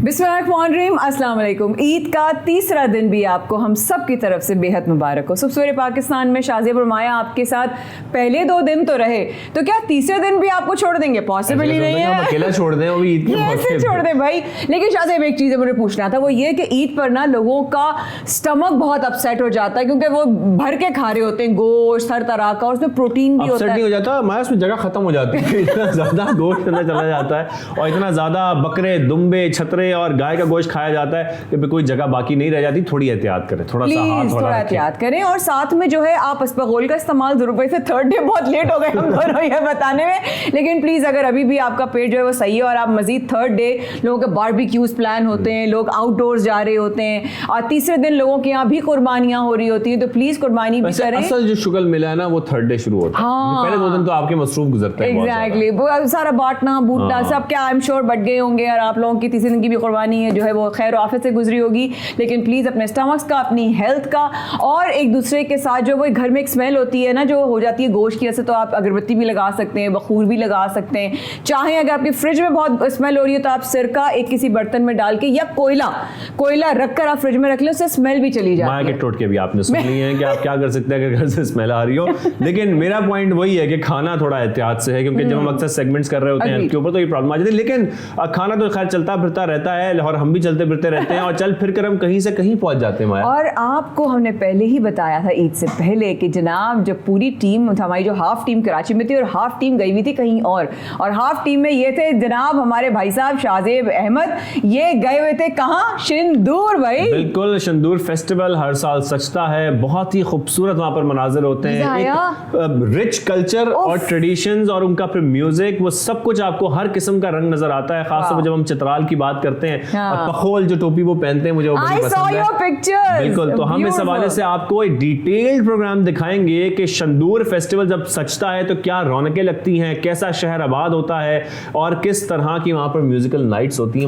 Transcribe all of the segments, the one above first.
बिस्मिल्लाहिर्रहमानिर्रहीम, अस्सलाम वालेकुम। ईद का तीसरा दिन भी आपको हम सब की तरफ से बेहद मुबारक हो। सुबह पाकिस्तान में शाज़िब और माया आपके साथ पहले 2 दिन तो रहे, तो क्या तीसरे दिन भी आपको छोड़ देंगे? पॉसिबल ही नहीं है, अकेला छोड़ दें, वो भी ईद के कैसे छोड़ दें भाई। लेकिन शाज़िब एक चीज़ मुझे पूछना था, वो ये कि ईद पर ना लोगों का स्टमक बहुत अपसेट हो जाता है, क्योंकि वो भर के खा रहे होते हैं गोश्त हर तरह का, और उसमें प्रोटीन भी होता है। नहीं हो जाता माया, उसमें जगह खत्म हो जाती है। इतना ज्यादा गोश्त अंदर चला जाता है और इतना ज्यादा बकरे, दुम्बे, छतरे और गाय का गोश्त खाया जाता है कि कोई जगह बाकी नहीं रह जाती। थोड़ी एहतियात करें, थोड़ा एहतियात करें। और साथ में जो है आप अस्पगोल का इस्तेमाल जरूर। वैसे थर्ड डे बहुत लेट हो गए हम दोनों ये बताने में, लेकिन प्लीज अगर अभी भी आपका पेट जो है वो सही है और आप मजीद थर्ड डे लोगों के बारबेक्यूज प्लान होते हैं, लोग आउटडोर्स जा रहे होते हैं, और तीसरे दिन लोगों के यहाँ भी कुर्बानियां हो रही होती हैं, तो प्लीज कुर्बानी भी करें। असल जो शुगल मिला है ना वो थर्ड डे शुरू होता है। हाँ, पहले 2 दिन तो आपके मसरूफ गुजरते हैं। एग्जैक्टली, सारा बांटना बूटना सब क्या आई एम श्योर बट गए होंगे, और आप लोगों की तीसरे दिन की भी कुर्बानी है जो है वो खैर ऑफिस से गुजरी होगी। लेकिन प्लीज अपने स्टमक्स का, अपनी हेल्थ का, और एक दूसरे के साथ जो वो घर में एक स्मेल होती है ना जो हो जाती है गोश्त की, ऐसे तो आप अगरबत्ती भी लगा सकते हैं, बखूर भी लगा सकते हैं। चाहे अगर आपकी फ्रिज में बहुत स्मेल हो रही है तो आप सिरका एक किसी बर्तन में डाल के या कोयला रखकर आप फ्रिज में रख लें, उससे स्मेल भी चली जाती है। माया के टोटके भी आपने सुन लिए हैं कि आप क्या कर सकते हैं अगर घर से स्मेल आ रही हो। लेकिन मेरा पॉइंट वही है कि खाना थोड़ा एहतियात से है, क्योंकि जब हम अक्सर सेगमेंट्स कर रहे होते हैं के ऊपर तो ये प्रॉब्लम आ जाती है। लेकिन खाना तो खैर चलता फिरता रहता है और हम भी चलते फिरते रहते हैं और चल फिर कर हम कहीं से कहीं पहुंच जाते हैं। माया, और आपको हमने पहले ही बताया था ईद से पहले कि जनाब जब पूरी टीम हमारी जो हाफ टीम कराची में थी और हाफ टीम गई हुई थी कहीं और हाफ टीम में ये थे जनाब हमारे भाई साहब शाज़िब अहमद, ये गए हुए थे कहाँ? शिंदूर। भाई बिल्कुल, शिंदूर फेस्टिवल हर साल सजता है, बहुत ही खूबसूरत वहाँ पर मनाजिर होते हैं, एक रिच कल्चर और ट्रेडिशंस और उनका फिर म्यूजिक, वो सब कुछ आपको हर किस्म का रंग नजर आता है। खासतौर पर जब हम चित्राल की बात करते हैं और पखोल जो टोपी वो पहनते हैं, मुझे वो बड़ी पसंद है। बिल्कुल, तो हम इस हवाले से आपको एक डिटेल्ड प्रोग्राम दिखाएंगे कि शिंदूर फेस्टिवल जब सजता है तो क्या रौनकें लगती हैं, कैसा शहर आबाद होता है और किस तरह की वहाँ पर म्यूजिकल नाइट्स होती हैं।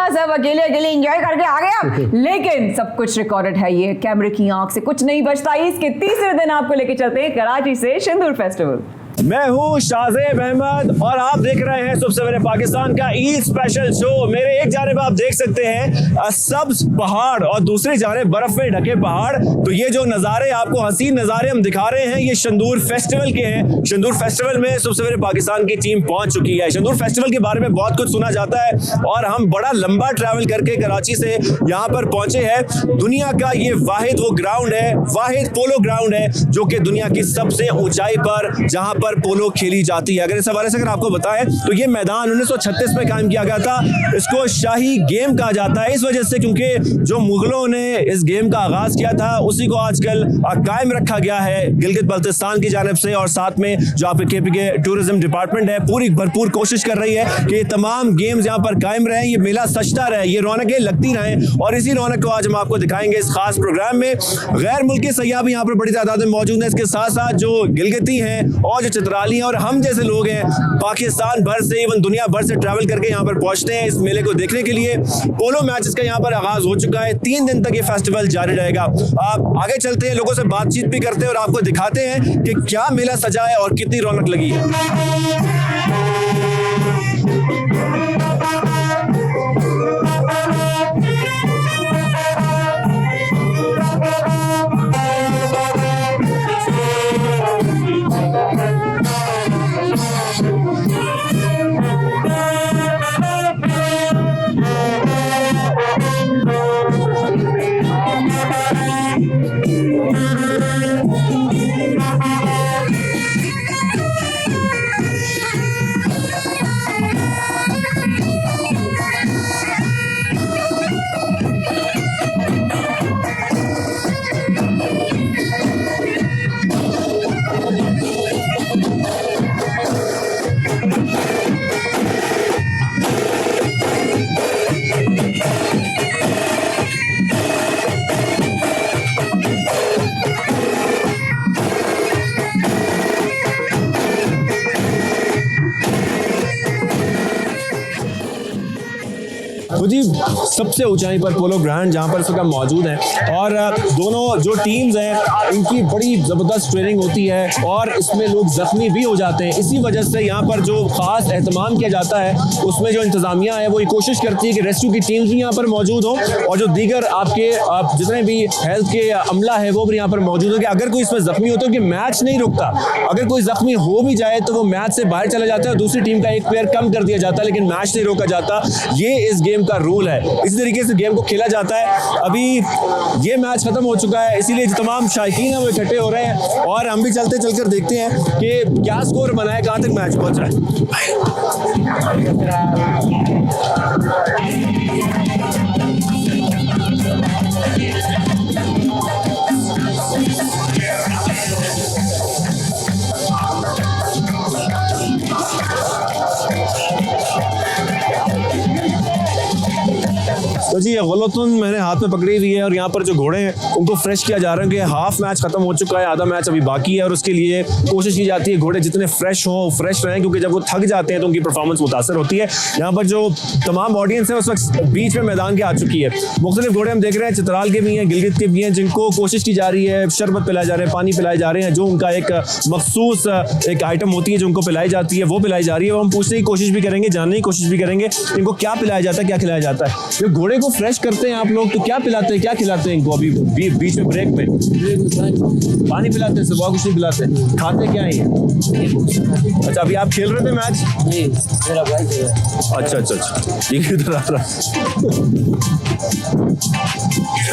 सब अकेले एंजॉय करके आ गया, लेकिन सब कुछ रिकॉर्डेड है, ये कैमरे की आंख से कुछ नहीं बचता। इसके तीसरे दिन आपको लेके चलते हैं कराची से शिंदूर फेस्टिवल। मैं हूँ शाज़िब अहमद और आप देख रहे हैं सुबह सवेरे पाकिस्तान का ईद स्पेशल शो। मेरे एक जानिब आप देख सकते हैं सब्ज पहाड़ और दूसरी जानिब बर्फ में ढके पहाड़। तो ये जो नज़ारे आपको हसीन नज़ारे हम दिखा रहे हैं, ये शिंदूर फेस्टिवल के हैं। शिंदूर फेस्टिवल में सुबह सवेरे पाकिस्तान की टीम पहुंच चुकी है। शिंदूर फेस्टिवल के बारे में बहुत कुछ सुना जाता है और हम बड़ा लंबा ट्रैवल करके कराची से यहाँ पर पहुंचे हैं। दुनिया का ये वाहिद वो ग्राउंड है, वाहिद पोलो ग्राउंड है जो कि दुनिया की सबसे ऊंचाई पर जहाँ पर पोलो खेली जाती है। अगर इस हवाले से अगर आपको बताएं तो ये मैदान 1936 में कायम किया गया था। इसको शाही गेम कहा जाता है इस वजह से क्योंकि जो मुगलों ने इस गेम का आगाज किया था उसी को आजकल कायम रखा गया है गिलगित बल्तिस्तान की जानिब से। और साथ में जो आपके केपी के टूरिज्म डिपार्टमेंट है पूरी भरपूर कोशिश कर रही है कि तमाम गेम्स यहाँ पर कायम रहे, ये मेला सजता रहे, ये रौनकें लगती रहें। और इसी रौनक को आज हम आपको दिखाएंगे इस खास प्रोग्राम में। गैर मुल्की सयाह भी यहाँ पर बड़ी तादाद में मौजूद है। इसके साथ साथ जो गिलगिती हैं और जो चित्राली और हम जैसे लोग हैं पाकिस्तान भर से इवन दुनिया भर से ट्रैवल करके यहाँ पर पहुंचते हैं इस मेले को देखने के लिए। पोलो मैचेस का यहाँ पर आगाज हो चुका है, 3 दिन तक ये फेस्टिवल जारी रहेगा। आप आगे चलते हैं, लोगों से बातचीत भी करते हैं और आपको दिखाते हैं कि क्या मेला सजा है और कितनी रौनक लगी है। तो जी सबसे ऊंचाई पर पोलो ग्राउंड जहां पर इस वक्त हम मौजूद हैं और दोनों जो टीम्स हैं इनकी बड़ी ज़बरदस्त ट्रेनिंग होती है और इसमें लोग ज़ख्मी भी हो जाते हैं। इसी वजह से यहाँ पर जो ख़ास एहतमाम किया जाता है उसमें जो इंतज़ामिया है वो ये कोशिश करती है कि रेस्क्यू की टीम्स भी यहाँ पर मौजूद हों और जो दीगर आपके जितने भी हेल्थ के अमला है वो भी यहाँ पर मौजूद हो कि अगर कोई इसमें ज़ख्मी होता है कि मैच नहीं रुकता, अगर कोई ज़ख्मी हो भी जाए तो वो मैच से बाहर चला जाता है और दूसरी टीम का एक प्लेयर कम कर दिया जाता है, लेकिन मैच नहीं रोका जाता। ये इस गेम का रूल है, इसी तरीके से गेम को खेला जाता है। अभी ये मैच खत्म हो चुका है, इसीलिए जो तमाम शायकीन हैं वो इकट्ठे हो रहे हैं और हम भी चलकर देखते हैं कि क्या स्कोर बना है, कहाँ तक मैच पहुंच रहा तो जी ये गलतुन मैंने हाथ में पकड़ी हुई है और यहाँ पर जो घोड़े हैं उनको फ्रेश किया जा रहा है कि हाफ मैच खत्म हो चुका है, आधा मैच अभी बाकी है और उसके लिए कोशिश की जाती है घोड़े जितने फ्रेश हों फ्रेश रहें, क्योंकि जब वो थक जाते हैं तो उनकी परफॉर्मेंस मुतासर होती है। यहाँ पर जो तमाम ऑडियंस है उस वक्त बीच में मैदान के आ चुकी है। मुख्तलिफ घोड़े हम देख रहे हैं, चित्राल के भी हैं, गिलगित के भी हैं, जिनको कोशिश की जा रही है, शरबत पिलाए जा रहे हैं, पानी पिलाए जा रहे हैं, जो उनका एक मखसूस एक आइटम होती है जो उनको पिलाई जाती है वो पिलाई जा रही है। वो हम पूछने की कोशिश भी करेंगे, जानने की कोशिश भी करेंगे इनको क्या पिलाया जाता है, क्या खिलाया जाता है। जब घोड़े को फ्रेश करते हैं आप लोग तो क्या पिलाते हैं, क्या खिलाते हैं इनको? अभी बीच में ब्रेक में पानी पिलाते हैं, सुबह कुछ नहीं पिलाते, खाते क्या है? अच्छा अभी आप खेल रहे थे मैच? नहीं, मेरा भाई खेल रहा है। अच्छा ठीक है, इधर आ रहा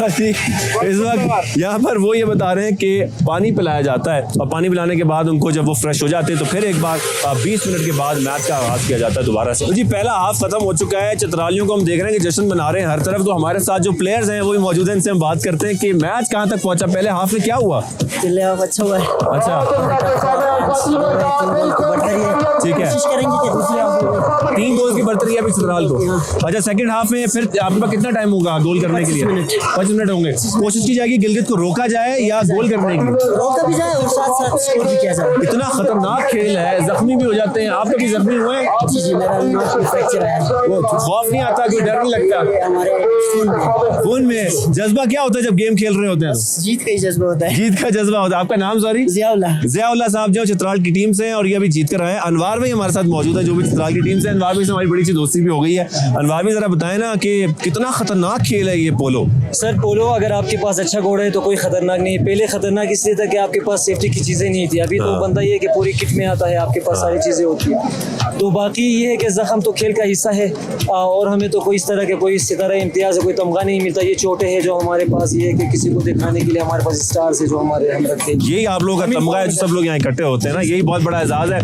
इस वक्त यहाँ पर वो ये बता रहे हैं कि पानी पिलाया जाता है और पानी पिलाने के बाद उनको जब वो फ्रेश हो जाते हैं तो फिर एक बार 20 मिनट के बाद मैच का आगाज किया जाता है दोबारा से। तो जी पहला हाफ खत्म हो चुका है, चित्रालियों को हम देख रहे हैं कि जश्न मना रहे हैं हर तरफ। तो हमारे साथ जो प्लेयर्स हैं वो भी मौजूद हैं, इनसे हम बात करते हैं कि मैच कहाँ तक पहुंचा, पहले हाफ में क्या हुआ? पहले हाफ अच्छा हुआ है। अच्छा ठीक है, कोशिश करेंगे कि दूसरे हाफ 3 गोल की बढ़तरी है अभी चित्राल को। अच्छा सेकंड हाफ में फिर आपके पास कितना टाइम होगा गोल करने के लिए? 25 मिनट होंगे। कोशिश की जाएगी गिलगित को रोका जाए या गोल करने की? रोका भी जाए और साथ साथ स्कोर भी किया जाए। इतना खतरनाक खेल है, जख्मी भी हो जाते हैं। आप कभी जख्मी हुए? जी मेरा नाक में फ्रैक्चर है। वो खौफ नहीं आता, कोई डर नहीं लगता? हमारे खून में जज्बा क्या होता है जब गेम खेल रहे होते हैं? जीत का ही जज्बा होता है। जीत का जज्बा होता है। आपका नाम? सॉरी, जियाउल्लाह साहब जो चित्राल की टीम से हैं और ये अभी जीत कर आए हैं। अनवार भाई हमारे साथ मौजूद है जो भी चित्राल की टीम से। अनवार भाई से हमारी बड़ी सी दोस्ती भी हो गई है। अनवार भाई जरा बताएं ना कि कितना खतरनाक खेल है ये पोलो। सर पोलो अगर आपके पास अच्छा घोड़ा है तो कोई खतरनाक नहीं है। पहले खतरनाक इसलिए था कि आपके पास सेफ्टी की चीज़ें नहीं थी। अभी तो बंदा ये है कि पूरी किट में आता है, आपके पास सारी चीज़ें होती है। तो बाकी ये है कि जख्म तो खेल का हिस्सा है और हमें तो कोई इस तरह के कोई सितारा इम्तियाज़ कोई तमगा नहीं मिलता। ये चोटें हैं जो हमारे पास, ये है कि किसी को दिखाने के लिए हमारे पास स्टार्स है जो हमारे हम रखते हैं। यही आप लोगों का तमगा है जो सब लोग यहाँ इकट्ठे होते हैं ना, यही बहुत बड़ा एजाज है।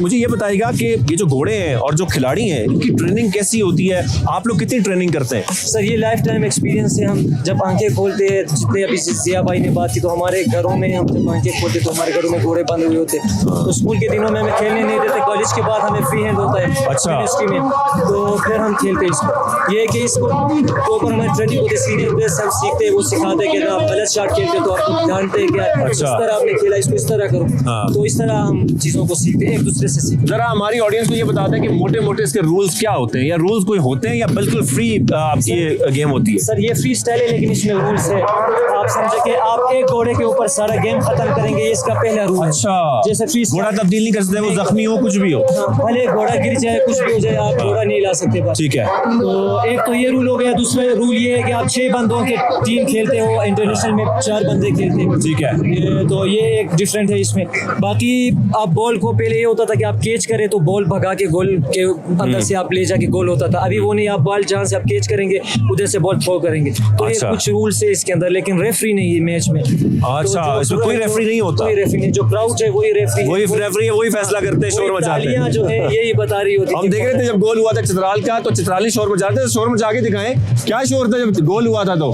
मुझे ये बताइएगा कि ये जो घोड़े हैं और जो खिलाड़ी हैं इनकी ट्रेनिंग कैसी होती है? आप लोग कितनी ट्रेनिंग करते हैं? सर ये लाइफ टाइम एक्सपीरियंस है। हम जब आंखें खोलते हैं, जितने अभी जिया भाई ने बात की, तो हमारे घरों में हम जब आंखें खोलते तो हमारे घरों में घोड़े बंद हुए होते। तो स्कूल के दिनों में हमें खेलने नहीं देते, कॉलेज के बाद हमें फ्री हैंड होता है अच्छा यूनिवर्सिटी में, तो फिर हम खेलते हैं इसको। ये है कि इसको तो ऊपर हमारी ट्रेनिंग होती है, सीनियर प्लेयर्स हम सीखते हैं, वो सिखाते हैं कि अगर आप गलत शॉट खेलते तो आप जानते हैं क्या इस तरह आपने खेला, इसको इस तरह करो। तो इस तरह हम चीज़ों को सीखते हैं, एक दूसरे से सीखते हैं। जरा हमारी ऑडियंस को ये बता दें कि मोटे मोटे इसके रूल्स क्या होते हैं, या रूल्स कोई होते हैं या बिल्कुल फ्री आपकी ये गेम होती है? सर ये फ्री स्टाइल है लेकिन इसमें रूल्स है। आप समझे कि आप एक घोड़े के ऊपर सारा गेम खत्म करेंगे, ये इसका पहला रूल है। अच्छा, जैसे फ्री घोड़ा तब्दील नहीं कर सकते, वो जख्मी हो कुछ भी हो, भले घोड़ा गिर जाए कुछ भी हो जाए, आप घोड़ा नहीं ला सकते बस। ठीक है, तो एक तो ये रूल हो गया। दूसरा रूल ये है कि आप 6 बंदों के टीम खेलते हो, इंटरनेशनल में 4 बंदे खेलते हैं। ठीक है, तो ये एक डिफरेंट है इसमें। बाकी आप बॉल को पहले ये होता था कि आप कैच करें तो बॉल भगा के गोल के अंदर से आप ले जाके गोल होता था। अभी वो नहीं, आप बॉल जहाँ से आप कैच करेंगे उधर से बॉल थ्रो करेंगे। तो ये कुछ रूल्स है इसके अंदर, लेकिन रेफरी नहीं है मैच में। अच्छा, इसमें कोई रेफरी नहीं होता? कोई रेफरी नहीं, जो क्राउड है वही रेफरी है, वही फैसला करते हैं, शोर मचाते हैं जो है यही बता रही होती है। हम देख रहे थे जब गोल हुआ था चित्राल का, तो चित्राली शोर मचा रहे थे, शोर मचा के दिखाएं क्या शोर था जब गोल हुआ था। तो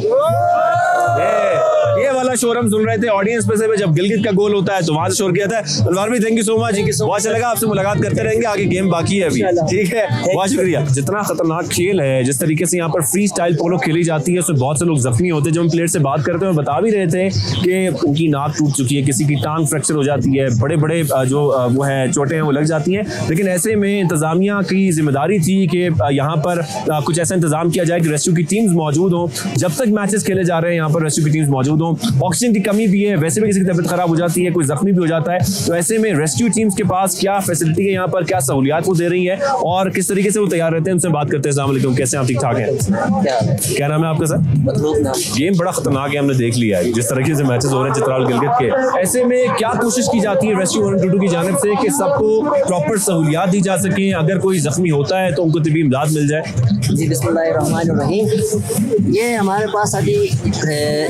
ये वाला शोर हम सुन रहे थे ऑडियंस में से, जब गिलगित का गोल होता है तो वहां से शोर किया था। अनवर भाई थैंक यू सो मच, बहुत अच्छा लगा, आपसे मुलाकात करते रहेंगे, आगे गेम बाकी है अभी, ठीक है, बहुत शुक्रिया। जितना खतरनाक खेल है, जिस तरीके से यहाँ पर फ्री स्टाइल पोलो खेली जाती है, उसमें बहुत से लोग जख्मी होते हैं। जब हम प्लेयर से बात करते हैं बता भी रहे थे कि उनकी नाक टूट चुकी है, किसी की टांग फ्रैक्चर हो जाती है, बड़े बड़े जो वो है चोटें हैं वो लग जाती हैं। लेकिन ऐसे में इंतजामिया की जिम्मेदारी थी कि यहाँ पर कुछ ऐसा इंतजाम किया जाए कि रेस्क्यू की टीम्स मौजूद हों, जब तक मैचेस खेले जा रहे हैं यहाँ पर रेस्क्यू की टीम्स मौजूद हों। ऑक्सीजन की कमी भी है, वैसे भी किसी की तबीयत खराब हो जाती है, कोई जख्मी भी हो जाता है, तो ऐसे में रेस्क्यू टीम्स के पास क्या फैसिलिटी है, यहाँ पर क्या सहूलियात वो दे रही है और किस तरीके से वो तैयार रहते हैं, उनसे बात करते हैं। अस्सलाम वालेकुम, कैसे आप? ठीक ठाक हैं? क्या नाम है आपका सर? गेम बड़ा खतरनाक है, हमने देख लिया है जिस तरीके से मैचेस हो रहे हैं चित्राल गिलगित के। ऐसे में क्या कोशिश की जाती है रेस्क्यू 122 की जानिब से कि सबको प्रॉपर सहूलियात दी जा सके, अगर कोई जख्मी होता है तो उनको तबी इमदाद मिल जाए? जी बिस्मिल्लाहिर्रहमानिर्रहीम। ये हमारे पास अभी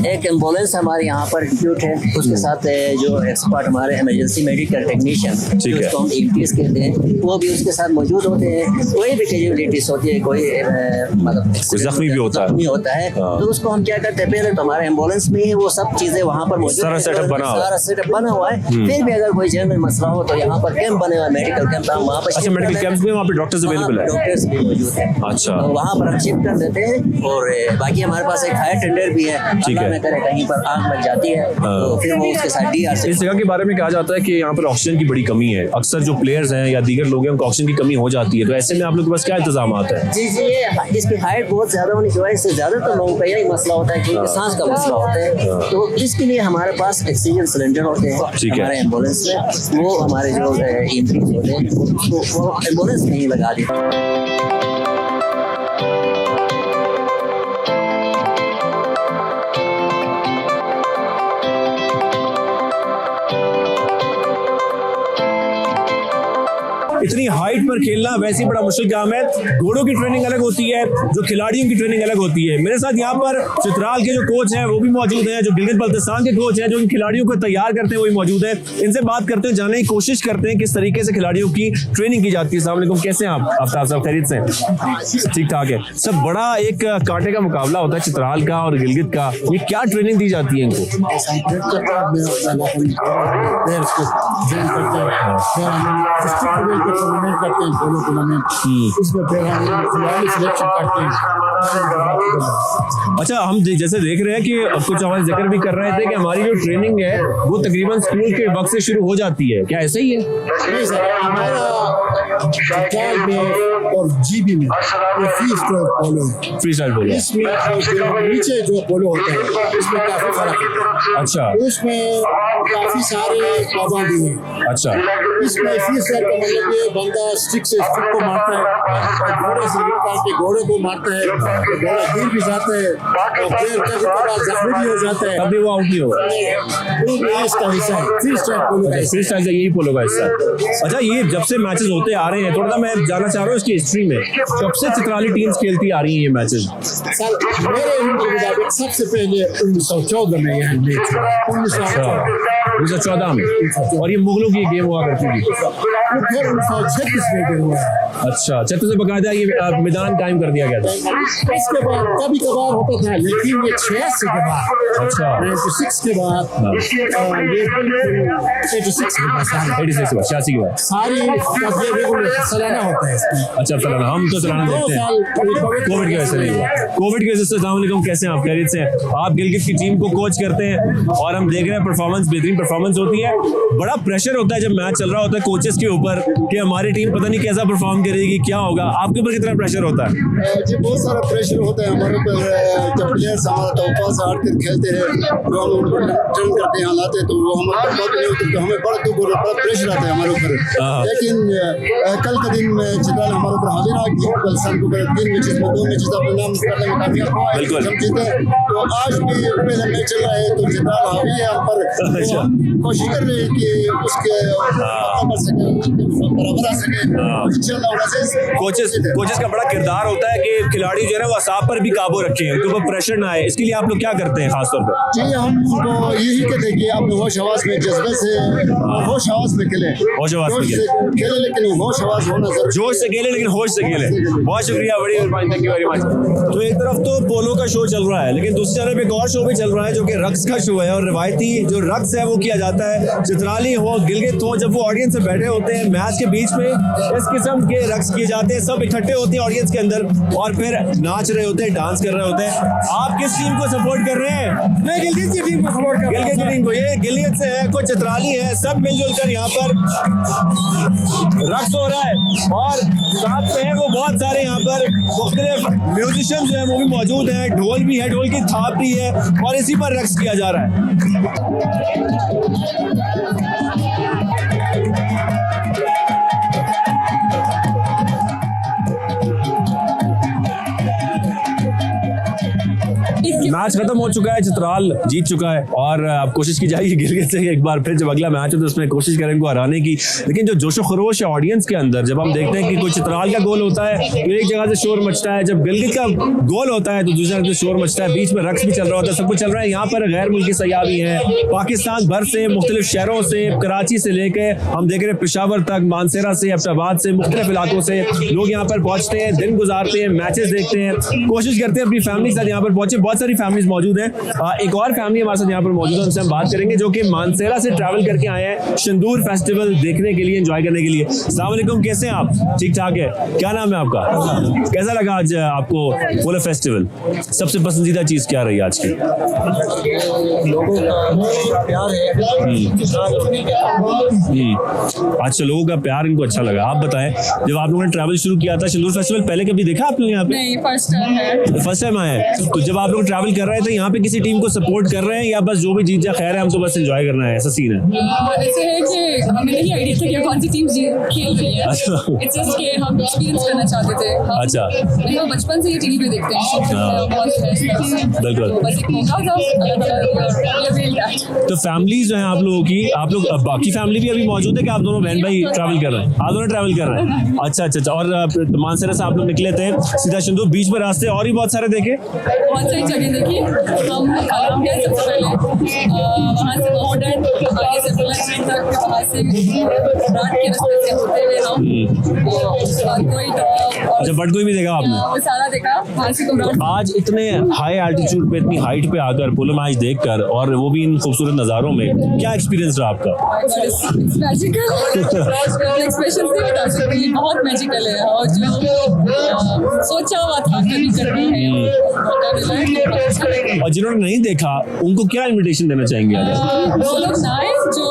एक एम्बुलेंस हमारे यहाँ पर इंस्टीट्यूट है, उसके साथ जो एक्सपर्ट हमारे इमरजेंसी मेडिकल टेक्नीशियन जिसको हम EMTs कहते हैं, वो भी उसके साथ मौजूद होते हैं। कोई भी कैजुअलिटीज होती है, कोई मतलब जख्मी भी होता है तो उसको हम क्या करते हैं, पहले तो हमारे एम्बुलेंस में ही वो सब चीजें वहाँ पर मौजूद, सारा सेटअप बना हुआ है। फिर भी अगर कोई जनरल मसला हो तो यहाँ पर कैंप बने हुआ है, मेडिकल कैंप, वहाँ पर अच्छा मेडिकल कैंप में वहाँ पे डॉक्टर्स अवेलेबल है, डॉक्टर्स भी मौजूद है। अच्छा, तो वहाँ पर हम शिफ्ट कर देते हैं। और बाकी हमारे पास एक फायर टेंडर भी है, अल्लाह न करे कहीं पर आग लग जाती है तो फिर वो उसके साथ DR से। इस जगह के बारे में कहा जाता है कि यहाँ पर ऑक्सीजन की बड़ी कमी है, अक्सर जो प्लेयर्स हैं या दीगर लोग हैं उनको ऑक्सीजन की कमी हो जाती है, तो ऐसे में आप लोग के पास क्या इंतजाम आता है? जी ये इसकी हाइट बहुत ज्यादा होने की वजह से ज्यादातर लोगों का यही मसला होता है कि सांस का मसला होता है, तो इसके लिए हमारे पास ऑक्सीजन सिलेंडर होते हैं हमारे एम्बुलेंस में, वो हमारे जो EMTs होते हैं वो एम्बुलेंस में ही लगा देते हैं। इतनी हाइट पर खेलना वैसे ही बड़ा मुश्किल काम है। घोड़ों की ट्रेनिंग अलग होती है, जो खिलाड़ियों की ट्रेनिंग अलग होती है। मेरे साथ यहाँ पर चित्राल के जो कोच हैं वो भी मौजूद हैं, जो गिलगित बल्तिस्तान के कोच हैं जो इन खिलाड़ियों को तैयार करते हैं वो भी मौजूद है। इनसे बात करते हैं, जानने की कोशिश करते हैं किस तरीके से खिलाड़ियों की ट्रेनिंग की जाती है। अस्सलाम वालेकुम, कैसे हैं आप? आफ्ताब साहब खैरियत से? ठीक ठाक है सब। बड़ा एक कांटे का मुकाबला होता है चित्राल का और गिलगित का, ये क्या ट्रेनिंग दी जाती है इनको? करते हैं पोलो टूर्नामेंट, उसमें फिर हम खिलाड़ी सिलेक्शन करते हैं। अच्छा, हम जैसे देख रहे हैं कि कुछ हमारे जिक्र भी कर रहे थे कि हमारी जो ट्रेनिंग है वो तकरीबन स्कूल के वक्त से शुरू हो जाती है, क्या ऐसा ही है? नहीं सर, हमारा चित्राल में और GB में ये फ्री स्टाइल पोलो है। फ्री स्टाइल पोलो, इसमें नीचे जो पोलो होता है इसमें काफी फर्क है। अच्छा, उसमें काफी सारे पाबंदी हैं। अच्छा, इसमें फ्री स्टाइल का मतलब ये बंदा स्टिक से स्टिक को मारता है और घोड़े से हिट करके घोड़े को मारता है, तो घोड़ा गिर भी जाता है और फिर कभी कभार जख्मी भी हो जाता है, तभी वो आउट नहीं होगा। ये इसका हिस्सा है, फ्री स्टाइल पोलो का फ्री स्टाइल का यही पोलो का हिस्सा है। अच्छा, ये जब से मैचेस होते आ रहे हैं, थोड़ा सा मैं जानना चाह रहा हूँ इसकी हिस्ट्री में, कब से चित्राली टीम्स खेलती आ रही हैं ये मैचेस? सर मेरे इल्म के मुताबिक सबसे पहले 1914 में यहाँ मैच हुआ, 1914 में, और ये मुगलों की गेम हुआ करती थी। फिर 1936 में गेम हुआ। अच्छा, 36 से बकायदा ये मैदान कायम कर दिया गया था। इसके बाद कभी कभार होता था, लेकिन ये 86 के बाद, अच्छा 96 के बाद, ये 86 के बाद, 86 के बाद, 86 के बाद सारी रेगुलर सालाना होता है इसमें। अच्छा सालाना, हम तो सालाना देखते हैं, कोविड की वजह से नहीं हुआ। कोविड की वजह से। अस्सलाम वालेकुम, कैसे हैं आप? खैरियत से? आप गिलगित की टीम को कोच करते हैं और हम देख रहे हैं परफॉर्मेंस, बेहतरीन परफॉर्मेंस होती है। बड़ा प्रेशर होता है जब मैच चल रहा होता है कोचेस के ऊपर कि हमारी टीम पता नहीं कैसा परफॉर्म करेगी, क्या होगा। आपके ऊपर कितना प्रेशर होता है? जी बहुत सारा प्रेशर होता है हमारे ऊपर। जब प्लेयर्स हमारा तौफा से हट कर खेलते हैं, जो हम उनको टर्न करते हैं लाते हैं, तो वो हमारे तौफा नहीं होते, तो हमें बड़ा दुख और बड़ा प्रेशर आता है हमारे ऊपर। लेकिन कल का दिन में चित्राल हमारे ऊपर हावी रहा कि कल सन को 3 मैचेस में 2 मैचेस अपने नाम करने में कामयाब हुआ है, हम जीते। तो आज भी पहले मैच चल रहा है तो चित्राल हावी है हम पर, कोशिश कर रहे हैं कि उसके बराबर आ सके इंशाल्लाह। कोचेस का बड़ा किरदार होता है कि खिलाड़ी जो है ना वो असाब पर भी काबू रखें, उनके ऊपर प्रेशर ना आए, इसके लिए आप लोग क्या करते हैं खासतौर पर? जी हम उनको यही कहते हैं कि आप होश हवास में जज्बे से होश हवास में खेलें, होश हवास में खेलें, लेकिन होश हवास होना जरूरी, जोश से खेलें लेकिन होश से खेलें। बहुत शुक्रिया, बड़ी मेहरबानी, थैंक यू वेरी मच। तो एक तरफ तो पोलो का शो चल रहा है, लेकिन दूसरी तरफ एक और शो भी चल रहा है जो कि रक्स का शो है, और रिवायती जो रक्स है वो किया जाता है। चित्राली हो, गिलगित हो, जब वो ऑडियंस से बैठे होते हैं मैच के बीच में, इस किस्म के रक्स किए जाते हैं। सब इकट्ठे होते हैं ऑडियंस के अंदर और फिर नाच रहे होते हैं, डांस कर रहे होते हैं। आप किस टीम को सपोर्ट कर रहे हैं? मैं गिलगित की टीम को सपोर्ट कर रहा हूं। गिलगित की टीम को। ये गिलगित से है, कुछ चित्राली है, सब मिलजुल कर यहाँ पर रक्स हो रहा है और साथ में है वो बहुत सारे यहाँ पर मुख्तलिफ म्यूजिशियन जो है वो भी मौजूद हैं। ढोल भी है, ढोल की थाप भी है और इसी पर रक्स किया जा रहा है। मैच खत्म हो चुका है, चित्राल जीत चुका है और अब कोशिश की जाएगी गिलगित से एक बार फिर जब अगला मैच हो तो उसमें कोशिश करें इनको हराने की। लेकिन जो जोशो खरोश है ऑडियंस के अंदर, जब हम देखते हैं कि कोई चित्राल का गोल होता है तो एक जगह से शोर मचता है, जब गिलगित का गोल होता है तो दूसरी जगह से शोर मचता है, बीच में रक्स भी चल रहा होता है, सब कुछ चल रहा है। यहाँ पर गैर मुल्की सयाबी हैं, पाकिस्तान भर से, मुख्तलिफ शहरों से, कराची से लेके हम देख रहे हैं पेशावर तक, मानसेरा से, एबटाबाद से, मुख्तलिफ इलाकों से लोग यहाँ पर पहुंचते हैं, दिन गुजारते हैं, मैचेस देखते हैं, कोशिश करते हैं अपनी फैमिली के साथ यहाँ पर पहुंचे। बहुत सारी फैमिलीज मौजूद हैं। एक और फैमिली हमारे साथ यहाँ पर मौजूद है, उनसे हम बात करेंगे जो कि मानसेरा से ट्रैवल करके आए हैं शंदूर फेस्टिवल देखने के लिए, एंजॉय करने के लिए। अस्सलाम वालेकुम, कैसे हैं आप? ठीक ठाक है। क्या नाम है आपका? कैसा लगा आज आपको पूरा फेस्टिवल? सबसे पसंदीदा चीज क्या रही आज की? लोगों का प्यार है। अच्छा, लोगों का प्यार इनको अच्छा लगा। आप बताएं, जब आप लोगों ने ट्रैवल शुरू किया था शंदूर फेस्टिवल, पहले कभी देखा आप लोग यहाँ पे? नहीं, फर्स्ट टाइम है। फर्स्ट टाइम आए हैं। तो जब आप लोग ट्रैवल कर रहे थे यहाँ पे किसी टीम को सपोर्ट कर रहे हैं या बस जो भी जीत जाए खैर है, हम तो बस एंजॉय करना है, ऐसा सीन है? ऐसे है कि हमें नहीं आइडिया था कि कौन सी टीम खेल रही है। अच्छा। इट्स जस्ट कि हम एक्सपीरियंस करना चाहते थे। अच्छा। हम बचपन से ही टीवी पे देखते हैं। बिल्कुल। तो बस एक मौका था, तो फैमिलीज जो है आप लोगों की, आप लोग बाकी फैमिली भी अभी मौजूद है कि आप दोनों बहन भाई ट्रैवल कर रहे हैं? आप दोनों ट्रैवल कर रहे हैं। अच्छा अच्छा अच्छा। और मानसेरा से आप लोग निकले थे सीधा शंदूर, बीच में रास्ते और भी बहुत सारे देखे? बहुत सारी जगह देखी। हम कलाम गए सबसे पहले, वहाँ से मॉडर्न, आगे से बुलंद तक, वहाँ से रात के रास्ते से होते हुए हम अच्छा, बटगोई भी देखा आपने? वो सारा देखा। वहाँ से आज इतने हाई एल्टीट्यूड पे, इतनी हाइट पे आकर पोलो मैच देखकर और वो भी इन खूबसूरत नज़ारों में, क्या एक्सपीरियंस रहा आपका? मैजिकल एक्सप्रेशन से बता सकते हैं, बहुत मैजिकल है। और जो सोचा हुआ था कभी करना है, और जिन्होंने नहीं देखा उनको क्या इनविटेशन देना चाहेंगे आप? वो लोग ना आए जो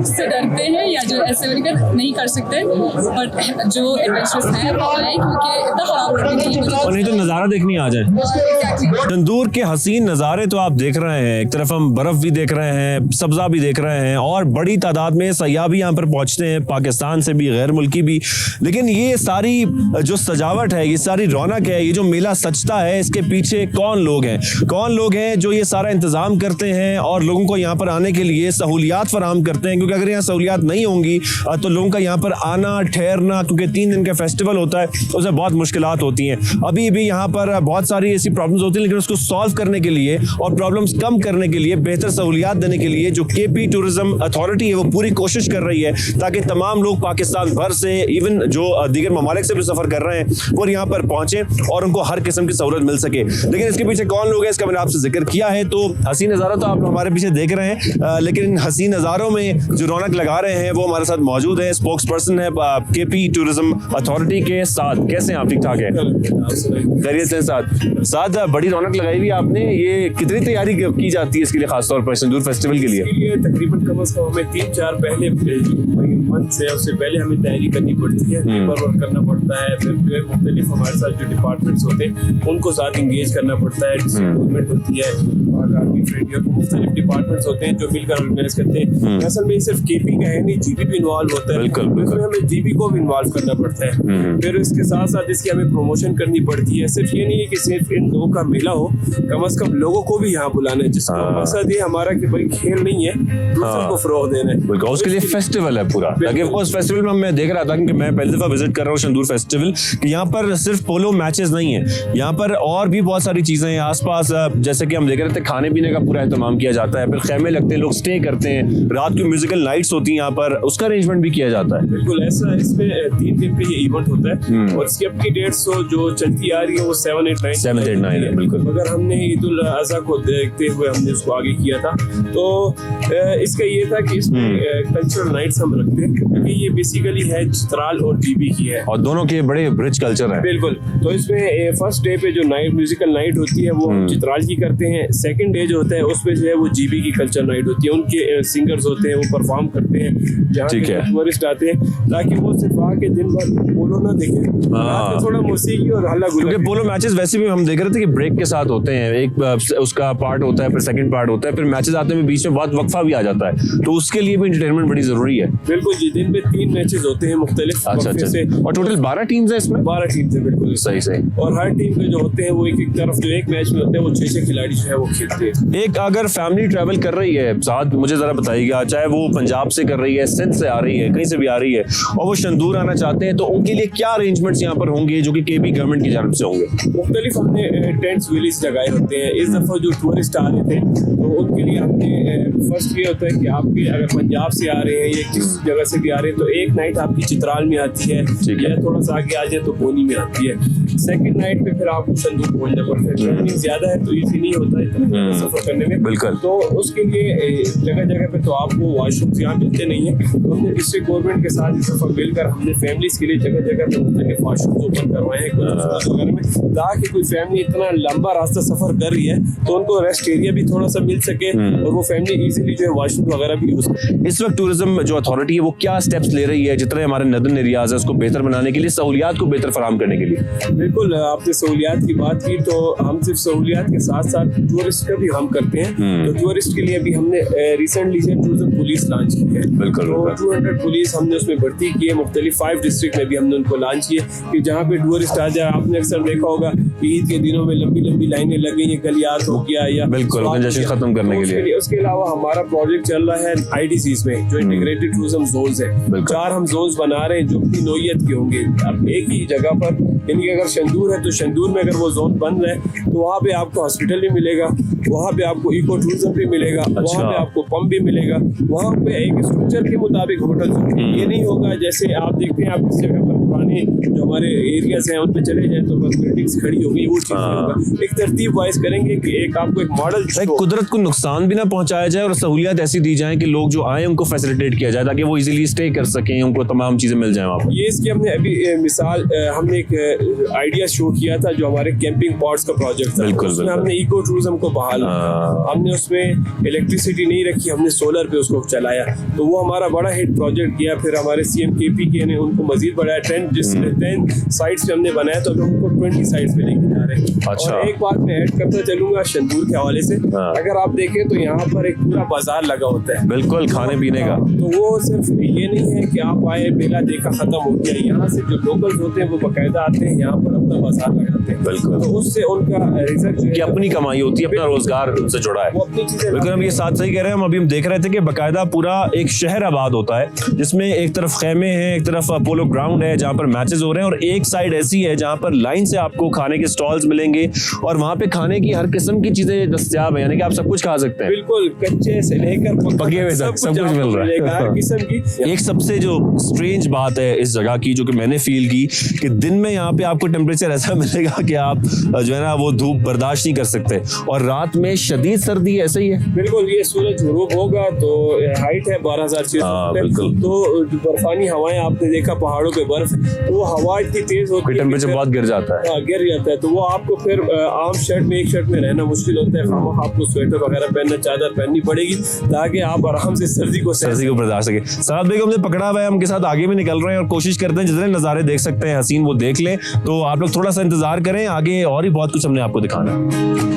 से डरते हैं या जो ऐसे नहीं कर सकते, बट जो एडवेंचरस हैं वो आए, क्योंकि इतना खराब रोड नहीं है। और नहीं तो नज़ारा देखने आ जाए। तंदूर के हसीन नज़ारे तो आप देख रहे हैं, एक तरफ हम बर्फ भी देख रहे हैं, सब्जा भी देख रहे हैं और बड़ी तादाद में सयाह भी यहाँ पर पहुँचते हैं, पाकिस्तान से भी, गैर मुल्की भी। लेकिन ये सारी जो सजावट है, ये सारी रौनक है, ये जो मेला सजता है, इसके पीछे कौन लोग हैं? कौन लोग हैं जो ये सारा इंतजाम करते हैं और लोगों को यहाँ पर आने के लिए सहूलियात फराहम करते हैं? क्योंकि अगर यहाँ सहूलियात नहीं होंगी तो लोगों का यहाँ पर आना ठहरना, क्योंकि 3 दिन का फेस्टिवल होता है, उसमें बहुत मुश्किलात होती हैं। अभी भी यहाँ पर बहुत सारी ऐसी प्रॉब्लम्स होती हैं, लेकिन उसको सॉल्व करने के लिए और प्रॉब्लम्स कम करने के लिए, बेहतर सहूलियात देने के लिए जो केपी टूरिज्म अथॉरिटी है वो पूरी कोशिश कर रही है ताकि तमाम लोग पाकिस्तान भर से, इवन जो दीगर ममालिक से भी सफ़र कर रहे हैं, वो यहाँ पर पहुँचे और उनको हर किस्म की सहूलत मिल सके। लेकिन इसके पीछे कौन लोग हैं इसका मैंने आपसे जिक्र किया है। तो हसीन नज़ारा तो आप हमारे पीछे देख रहे हैं, लेकिन इन हसीन नज़ारों में जो रौनक लगा रहे हैं वो हमारे साथ मौजूद है, स्पोक्स पर्सन है केपी टूरिज्म अथॉरिटी के साथ। कैसे हैं आप? ठीक ठाक है, खैरियत से? साथ बड़ी रौनक लगाई हुई आपने, ये कितनी तैयारी की जाती है इसके लिए, खासतौर पर शंदूर फेस्टिवल के लिए? तकरीबन कम से कम हमें 3-4 पहले मंथ से, उससे पहले हमें तैयारी करनी पड़ती है, पेपर वर्क करना पड़ता है, फिर जो है मुख्तलिफ हमारे साथ जो डिपार्टमेंट्स होते हैं उनको साथ इंगेज करना पड़ता है, डिस्ट्रिक्ट होती है, मुख्तलिफ डिपार्टमेंट्स होते हैं जो मिलकर ऑर्गेनाइज करते हैं। असल में सिर्फ केपी का है नहीं, जीबी भी इन्वॉल्व होता है, उसमें हमें जीबी को भी इन्वॉल्व करना पड़ता है। फिर इसके साथ साथ इसकी हमें प्रमोशन करनी पड़ती है। सिर्फ ये नहीं है कि सिर्फ इन लोगों का मेला हो, कम से कम लोगों को भी यहाँ बुलाना है, जिसका मकसद ये हमारा कि भाई खेल नहीं है, दूसरों को फरोग देना है। उसके लिए फेस्टिवल है पूरा। ताकि उस फेस्टिवल में मैं देख रहा था, क्योंकि मैं पहली दफा विजिट कर रहा हूँ शंदूर फेस्टिवल, कि यहाँ पर सिर्फ पोलो मैचेस नहीं है, यहाँ पर और भी बहुत सारी चीजें हैं आसपास। जैसे कि हम देख रहे थे, खाने पीने का पूरा इंतजाम किया जाता है, फिर खेमे लगते हैं, लोग स्टे करते हैं, रात की म्यूजिकल नाइट्स होती हैं यहाँ पर, उसका अरेंजमेंट भी किया जाता है। बिल्कुल ऐसा, इसमें 3 दिन का ये इवेंट होता है और इसकी अब की डेट्स जो चलती आ रही है वो 7, 8, 9 है। बिल्कुल, मगर हमने ईद उल अज़हा को देखते हुए हमने उसको आगे किया था। तो इसका ये था कि इसमें कल्चरल नाइट्स हम रखते हैं, क्योंकि ये बेसिकली है चित्राल और जीबी की है, और दोनों के बड़े रिच कल्चर है। बिल्कुल। तो इसमें फर्स्ट डे पे जो नाइट म्यूजिकल नाइट होती है वो हम चित्राल की करते हैं। सेकंड डे जो होता है उस पे जो है वो जीबी की कल्चर नाइट होती है, उनके सिंगर्स होते हैं, वो परफॉर्म करते हैं, जहाँ टूरिस्ट आते हैं, ताकि वो सिर्फ आके दिन भर पोलो ना देखें, थोड़ा मौसीकी और हल्ला गुल्ला। क्योंकि पोलो मैचेस वैसे भी हम देख रहे थे कि ब्रेक के साथ होते हैं, एक उसका पार्ट होता है, फिर सेकंड पार्ट होता है, फिर मैचेस आते हैं, बीच में बहुत वक्फा भी आ जाता है, तो उसके लिए भी एंटरटेनमेंट बड़ी जरूरी है। बिल्कुल जी, दिन में 3 मैचेस होते हैं मुख्तलिफ वक्फे से, और टोटल 12 टीम्स है इसमें। 12 टीम्स है, बिल्कुल सही। और हर टीम के जो होते हैं वो एक तरफ जो एक मैच में होते हैं वो 6 खिलाड़ी जो है वो खेलते हैं। एक अगर फैमिली ट्रैवल कर रही है साथ, मुझे जरा बताइएगा, चाहे वो पंजाब से कर रही है, सिंध से आ रही है, कहीं से भी आ रही है, और वो शंदूर आना चाहते हैं, तो उनके लिए क्या अरेंजमेंट्स यहाँ पर होंगे जो कि केबी गवर्नमेंट की जानब से होंगे? मुख्तलिफ हमने टेंट्स विलेज लगाए होते हैं। इस दफा जो टूरिस्ट आ रहे थे तो उनके लिए हमने फर्स्ट ये होता है कि आपके अगर पंजाब से आ रहे हैं या किस जगह से भी आ रहे हैं तो एक नाइट आपकी चित्राल में आती है, या थोड़ा सा आगे आ जाए तो बोनी में आती है। सेकंड नाइट पे फिर आपको शंदूर पहुंचना पड़ता है, जर्नी ज्यादा है तो इजी नहीं होता है सफर करने में। बिल्कुल। तो उसके लिए जगह जगह पे तो आपको वॉशरूम यहाँ मिलते नहीं है, तो हमने डिस्ट्रिक्ट गवर्नमेंट के साथ इस दफा मिलकर हमने फैमिलीज के लिए जगह जगह पे मुख्तलिफ वॉशरूम ओपन करवाए हैं वगैरह में, ताकि कोई फैमिली इतना लंबा रास्ता सफर कर रही है तो उनको रेस्ट एरिया भी थोड़ा सा मिल सके और वो फैमिली इजीली जो है वॉशरूम वगैरह भी यूज करे। इस वक्त टूरिज्म जो अथॉरिटी है वो क्या स्टेप्स ले रही है जितने हमारे नदन एरियाज है उसको बेहतर बनाने के लिए, सहूलियात को बेहतर फराहम करने के लिए? बिल्कुल, आपने सहूलियात की बात की तो हम सिर्फ सहूलियात के साथ साथ टूरिस्ट का भी हम करते हैं। तो टूरिस्ट के लिए भी हमने रिसेंटली से टूरिज्म पुलिस लॉन्च की है। बिल्कुल, तो 200 पुलिस हमने उसमें भर्ती की है, मुख्तलिफ 5 डिस्ट्रिक्ट में भी हमने उनको लॉन्च किए कि जहाँ पे टूरिस्ट आ जाए। आपने अक्सर देखा होगा ईद के दिनों में लंबी लंबी लाइनें लग गई, गलियात हो गया या बिल्कुल कंजेशन खत्म करने के लिए। उसके अलावा हमारा प्रोजेक्ट चल रहा है IDCs में जो इंटीग्रेटेड टूरिज्म जोन्स है। 4 हम जोन्स बना रहे हैं जो अपनी नोयत के होंगे। अब एक ही जगह पर, यानी अगर शंदूर है तो शंदूर में अगर वो जोन बन रहा है तो वहाँ पे आपको हॉस्पिटल भी मिलेगा, वहाँ पे आपको इको टूरिज्म भी मिलेगा, वहाँ पे आपको पंप भी मिलेगा, वहाँ पे एक स्ट्रक्चर के मुताबिक होटल। ये नहीं होगा जैसे आप देखते हैं आप इस जगह पर पुराने जो हमारे एरियाज हैं उन पे चले जाए तो बस बिल्डिंग्स खड़ी हो गई, वो चीज नहीं होगा। एक तरतीब वाइज करेंगे कि एक आपको एक मॉडल, कुदरत को नुकसान भी ना पहुंचाया जाए और सहूलियत ऐसी दी जाए कि लोग जो आए उनको फैसिलिटेट किया जाए ताकि वो इजीली स्टे कर सकें, उनको तमाम चीजें मिल जाए वहाँ पर। ये इसकी हमने अभी मिसाल हमने एक आइडिया शो किया था जो हमारे कैंपिंग पॉट्स का प्रोजेक्ट था। उसमें हमने इको टूरिज्म को बहाल, हमने उसमें इलेक्ट्रिसिटी नहीं रखी, हमने सोलर पे उसको चलाया, तो वो हमारा बड़ा हिट प्रोजेक्ट गया। फिर हमारे CM KP ने उनको मजीद बढ़ाया, 10 साइट्स पे हमने बनाया, तो हम उनको 20 साइट्स पे लेके जा रहे हैं। अच्छा। और एक बात मैं ऐड करता चलूंगा शंदूर के हवाले से, अगर आप देखें तो यहाँ पर एक पूरा बाजार लगा होता है, बिल्कुल खाने पीने का। तो वो सिर्फ ये नहीं है कि आप आए बेला देखा खत्म हो गया, यहाँ से जो लोकल्स होते हैं वो बाकायदा आते हैं यहाँ पर अपना बाजार लगाते हैं। बिल्कुल, तो उससे उनका रिजल्ट की अपनी कमाई होती है, अपना रोजगार उनसे जुड़ा है। वो अपनी चीजें, बिल्कुल हम ये साथ सही कह रहे हैं। हम देख रहे थे कि बाकायदा पूरा एक शहर आबाद होता है जिसमें एक तरफ खेमे हैं, एक तरफ पोलो ग्राउंड है जहाँ पर मैचेस हो रहे हैं, और एक साइड ऐसी है जहाँ पर लाइन से आपको खाने के स्टॉल्स मिलेंगे और वहाँ पे खाने की हर किस्म की चीजें दस्तयाब है, यानी कि आप सब कुछ खा सकते हैं। बिल्कुल कच्चे से लेकर पके हुए तक सब कुछ मिल रहा है हर किस्म की। एक सबसे जो स्ट्रेंज बात है इस जगह की जो कि मैंने फील की कि दिन में यहाँ पे आपको टेम्परेचर ऐसा मिलेगा कि आप जो है ना वो धूप बर्दाश्त नहीं कर सकते, और रात में शदीद सर्दी ऐसे ही है। बिल्कुल, ये सूरज ग़ुरूब होगा तो हाइट है 12,600 फुट, तो जो बर्फानी हवाएं आपने देखा पहाड़ों पे बर्फ, तो वो हवा इतनी तेज होती है, टेम्परेचर बहुत गिर जाता है, गिर जाता है, तो वो आपको फिर आम शर्ट में एक शर्ट में रहना मुश्किल होता है। आपको स्वेटर वगैरह पहनना, चादर पहननी पड़ेगी ताकि आप आराम से सर्दी को बर्दाश्त सके। साहब देखो हमने पकड़ा हुआ है, हम के साथ आगे भी निकल रहे हैं और कोशिश करते हैं जितने नज़ारे देख सकते हैं हसीन वो देख लें, तो आप लोग थोड़ा सा इंतजार करें, आगे और ही बहुत कुछ हमने आपको दिखाना है।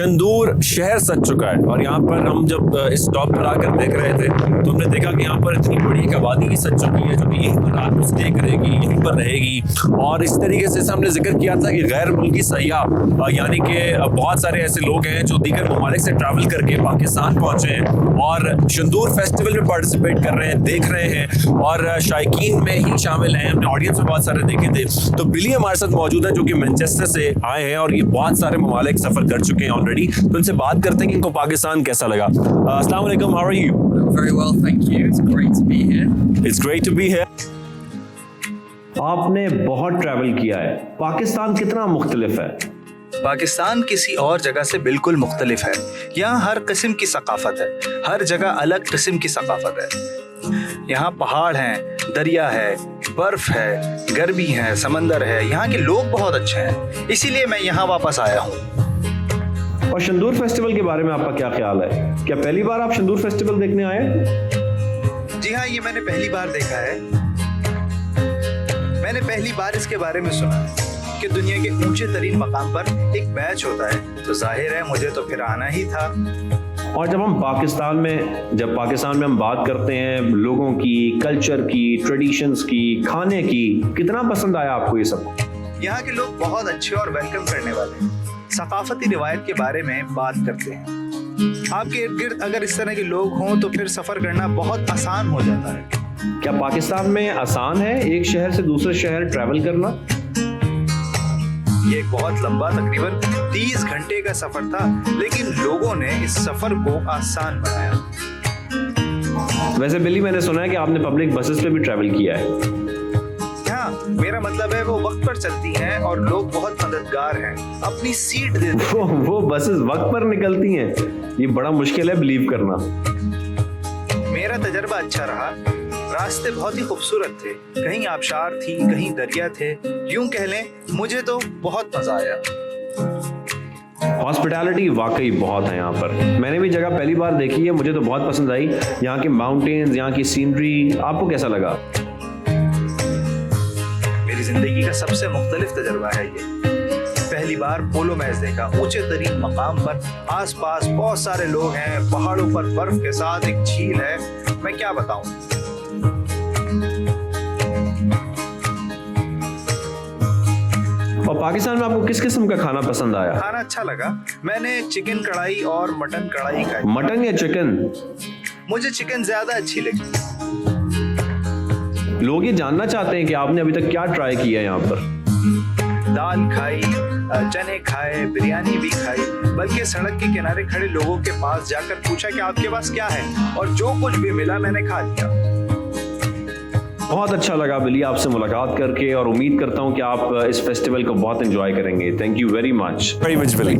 शंदूर शहर सज चुका है और यहाँ पर हम जब इस टॉप पर आकर देख रहे थे तो हमने देखा कि यहाँ पर इतनी बड़ी एक आबादी सज चुकी है जो कि यहीं पर रात को स्टे करेगी, यहीं पर रहेगी। और इस तरीके से हमने जिक्र किया था कि गैर मुल्की सयाह यानी कि बहुत सारे ऐसे लोग हैं जो दीगर ममालिक से ट्रैवल करके पाकिस्तान पहुंचे हैं और शंदूर फेस्टिवल में पार्टिसिपेट कर रहे हैं, देख रहे हैं और शायकीन में ही शामिल हैं। हमने ऑडियंस में बहुत सारे देखे थे। तो बिली हमारे साथ मौजूद है जो कि मैनचेस्टर से आए हैं और ये बहुत सारे ममालिक सफर कर चुके हैं ऑलरेडी। तो उनसे बात करते हैं कि इनको पाकिस्तान कैसा लगा। अस्सलाम वालेकुम, how are you? Very well, thank you. It's great to be here. It's great to be here. आपने बहुत ट्रैवल किया है, पाकिस्तान कितना मुख्तलिफ है? पाकिस्तान किसी और जगह से बिल्कुल मुख्तलिफ है। यहाँ हर किस्म की सकाफत है, हर जगह अलग किस्म की सकाफत है। यहाँ पहाड़ हैं, दरिया है, बर्फ है, गर्मी है, समंदर है। यहाँ के लोग बहुत अच्छे हैं, इसीलिए मैं यहाँ वापस आया हूँ। और शंदूर फेस्टिवल के बारे में आपका क्या ख्याल है? क्या पहली बार आप शंदूर फेस्टिवल देखने आए? जी हाँ, ये मैंने पहली बार देखा है। मैंने पहली बार इसके बारे में सुना कि दुनिया के ऊंचे तरीन मकाम पर एक मैच होता है, तो जाहिर है मुझे तो फिर आना ही था। और जब पाकिस्तान में हम बात करते हैं लोगों की, कल्चर की, ट्रेडिशंस की, खाने की, कितना पसंद आया आपको ये सब? यहाँ के लोग बहुत अच्छे और वेलकम करने वाले हैं, सकाफती रिवायत के बारे में बात करते हैं। आपके इर्द गिर्द अगर इस तरह के लोग हों तो फिर सफर करना बहुत आसान हो जाता है। क्या पाकिस्तान में आसान है एक शहर से दूसरे शहर ट्रैवल करना? ये एक बहुत लंबा तकरीबन 30 घंटे का सफर था, लेकिन लोगों ने इस सफर को आसान बनाया। वैसे बिली, मैंने सुना है कि आपने पब्लिक बसेस पे भी ट्रैवल किया है। मेरा मतलब है वो वक्त पर चलती हैं और लोग बहुत मददगार हैं, अपनी सीट देते हैं। वो बसेस वक्त पर निकलती हैं, ये बड़ा मुश्किल है बिलीव करना। मेरा तजर्बा अच्छा रहा। रास्ते बहुत ही खूबसूरत थे, कहीं आबशार थी, कहीं दरिया थे। यूं कह लें मुझे तो बहुत मजा आया। हॉस्पिटैलिटी वाकई बहुत है यहाँ पर। मैंने भी जगह पहली बार देखी है, मुझे तो बहुत पसंद आई। यहाँ के माउंटेन्स, यहाँ की सीनरी, आपको कैसा लगा? मेरी जिंदगी का सबसे मुख्तलिफ तजर्बा है ये। पहली बार पोलो मैच देखा, ऊंचे तरीन मकाम पर, आसपास बहुत सारे लोग हैं, पहाड़ों पर बर्फ के साथ एक झील है। मैं क्या बताऊं। और पाकिस्तान में आपको किस किस्म का खाना पसंद आया? खाना अच्छा लगा। मैंने चिकन कढ़ाई और मटन कढ़ाई खाई। मटन या चिकन? मुझे चिकन ज्यादा अच्छी लगी। लोग ये जानना चाहते हैं कि आपने अभी तक क्या ट्राई किया है यहाँ पर। दाल खाई, चने खाए, बिरयानी भी खाई, बल्कि सड़क के किनारे खड़े लोगों के पास जाकर पूछा कि आपके पास क्या है, और जो कुछ भी मिला मैंने खा लिया। बहुत अच्छा लगा बिली आपसे मुलाकात करके और उम्मीद करता हूं कि आप इस फेस्टिवल को बहुत एंजॉय करेंगे। Thank you very much. Very much Billy.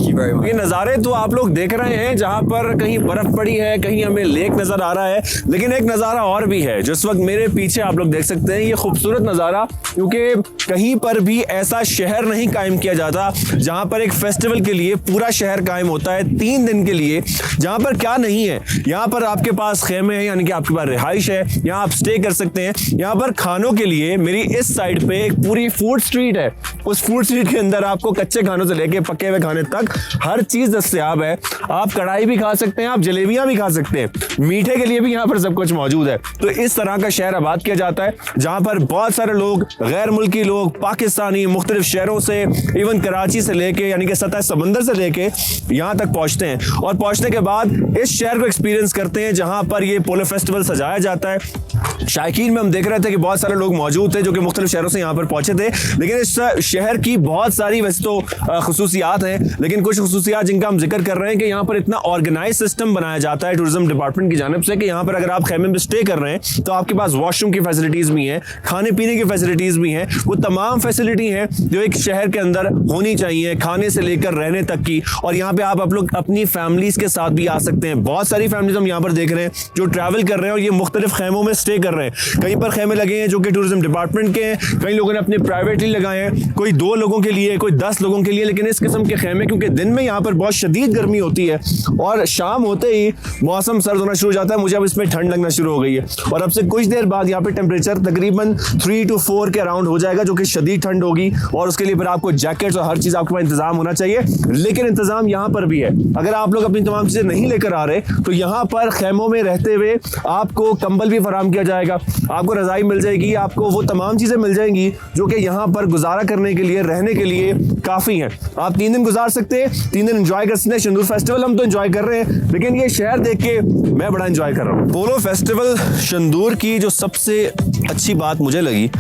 ये नज़ारे तो आप लोग देख रहे हैं जहां पर कहीं बर्फ पड़ी है, कहीं हमें लेक नजर आ रहा है, लेकिन एक नज़ारा और भी है जो इस वक्त मेरे पीछे आप लोग देख सकते हैं। ये खूबसूरत नज़ारा, क्योंकि कहीं पर भी ऐसा शहर नहीं कायम किया जाता जहां पर एक फेस्टिवल के लिए पूरा शहर कायम होता है 3 दिन के लिए, जहां पर क्या नहीं है। यहाँ पर आपके पास खेमे हैं, यानी कि आपके पास रिहाइश है, यहाँ आप स्टे कर सकते हैं। यहाँ पर खानों के लिए मेरी इस साइड पे एक पूरी फूड स्ट्रीट है। उस फूड स्ट्रीट के अंदर आपको कच्चे खानों से लेके पके हुए खाने तक हर चीज दस्तयाब है। आप कढ़ाई भी खा सकते हैं, आप जलेबियां भी खा सकते हैं, मीठे के लिए भी यहाँ पर सब कुछ मौजूद है। तो इस तरह का शहर आबाद किया जाता है जहां पर बहुत सारे लोग, गैर मुल्की लोग, पाकिस्तानी मुख्तलिफ शहरों से, इवन कराची से लेके यानी कि सतह समंदर से लेके यहाँ तक पहुंचते हैं और पहुंचने के बाद इस शहर को एक्सपीरियंस करते हैं जहां पर ये पोलो फेस्टिवल सजाया जाता है। शायकीन में हम देख रहे थे कि बहुत सारे लोग मौजूद थे जो कि मुख्तलिफ शहरों से यहाँ पर पहुंचे थे, लेकिन इस शहर की बहुत सारी वैसे तो खुसूसियात हैं, लेकिन कुछ खुसूसियात जिनका हम जिक्र कर रहे हैं कि यहाँ पर इतना ऑर्गेनाइज सिस्टम बनाया जाता है टूरिज्म डिपार्टमेंट की जानिब से कि यहाँ पर अगर आप खेमे में स्टे कर रहे हैं तो आपके पास वॉशरूम की फैसिलिटीज भी हैं, खाने पीने की फैसिलिटीज भी हैं। वो तमाम फैसिलिटी हैं जो एक शहर के अंदर होनी चाहिए, खाने से लेकर रहने तक की। और यहाँ पे आप लोग अपनी फैमिलीज के साथ भी आ सकते हैं। बहुत सारी फैमिलीज हम यहाँ पर देख रहे हैं जो ट्रैवल कर रहे हैं और ये मुख्तलिफ खेमों में स्टे कर रहे हैं। कहीं पर खेमे खेमे लगे हैं जो कि टूरिज्म डिपार्टमेंट के हैं, कई लोगों ने अपने प्राइवेटली लगाए हैं, कोई 2 लोगों के लिए, कोई 10 लोगों के लिए। लेकिन इस किस्म के खेमे क्योंकि दिन में यहाँ पर बहुत शदीद गर्मी होती है और शाम होते ही मौसम सर्द होना शुरू हो जाता है, मुझे अब इसमें ठंड लगना शुरू हो गई है और अब से कुछ देर बाद यहाँ पे टेम्परेचर तकरीबन 3 to 4 के अराउंड हो जाएगा, जो कि शदीद ठंड होगी और उसके लिए फिर आपको जैकेट्स और हर चीज़ आपके पास इंतजाम होना चाहिए। लेकिन इंतजाम यहाँ पर भी है, अगर आप लोग अपनी तमाम चीज़ें नहीं लेकर आ रहे तो यहाँ पर खेमों में रहते हुए आपको कंबल भी फराहम किया जाएगा, आपको रज़ाई मिल जाएगी, आपको वो तमाम चीज़ें मिल जाएंगी जो कि यहाँ पर गुजारा करने के लिए, रहने के लिए काफ़ी हैं। आप 3 दिन गुजार सकते हैं, 3 दिन एंजॉय कर सकते हैं। शंदूर फेस्टिवल हम तो एंजॉय कर रहे हैं, लेकिन ये शहर देख के मैं बड़ा एंजॉय कर रहा हूँ। पोलो फेस्टिवल शंदूर की जो सबसे अच्छी बात मुझे लगी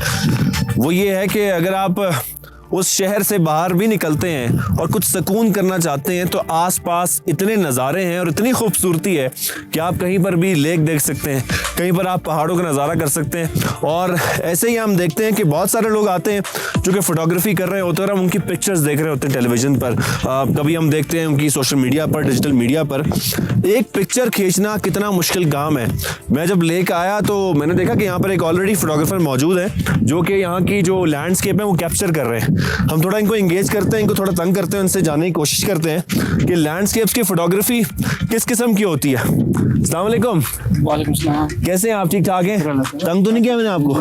वो ये है कि अगर आप उस शहर से बाहर भी निकलते हैं और कुछ सुकून करना चाहते हैं तो आसपास इतने नज़ारे हैं और इतनी खूबसूरती है कि आप कहीं पर भी लेक देख सकते हैं, कहीं पर आप पहाड़ों का नज़ारा कर सकते हैं। और ऐसे ही हम देखते हैं कि बहुत सारे लोग आते हैं जो कि फ़ोटोग्राफी कर रहे होते हैं और हम उनकी पिक्चर्स देख रहे होते हैं टेलीविज़न पर, कभी हम देखते हैं उनकी सोशल मीडिया पर, डिजिटल मीडिया पर। एक पिक्चर खींचना कितना मुश्किल काम है। मैं जब लेक आया तो मैंने देखा कि यहाँ पर एक ऑलरेडी फ़ोटोग्राफर मौजूद है जो कि यहाँ की जो लैंडस्केप है वो कैप्चर कर रहे हैं। हम थोड़ा इनको इंगेज करते हैं, इनको थोड़ा तंग करते हैं, उनसे जानने की कोशिश करते हैं कि लैंडस्केप्स की फोटोग्राफी किस किस्म की होती है। अस्सलाम वालेकुम। वालेकुम सलाम। कैसे हैं आप? ठीक ठाक हैं? तंग तो नहीं किया मैंने आपको?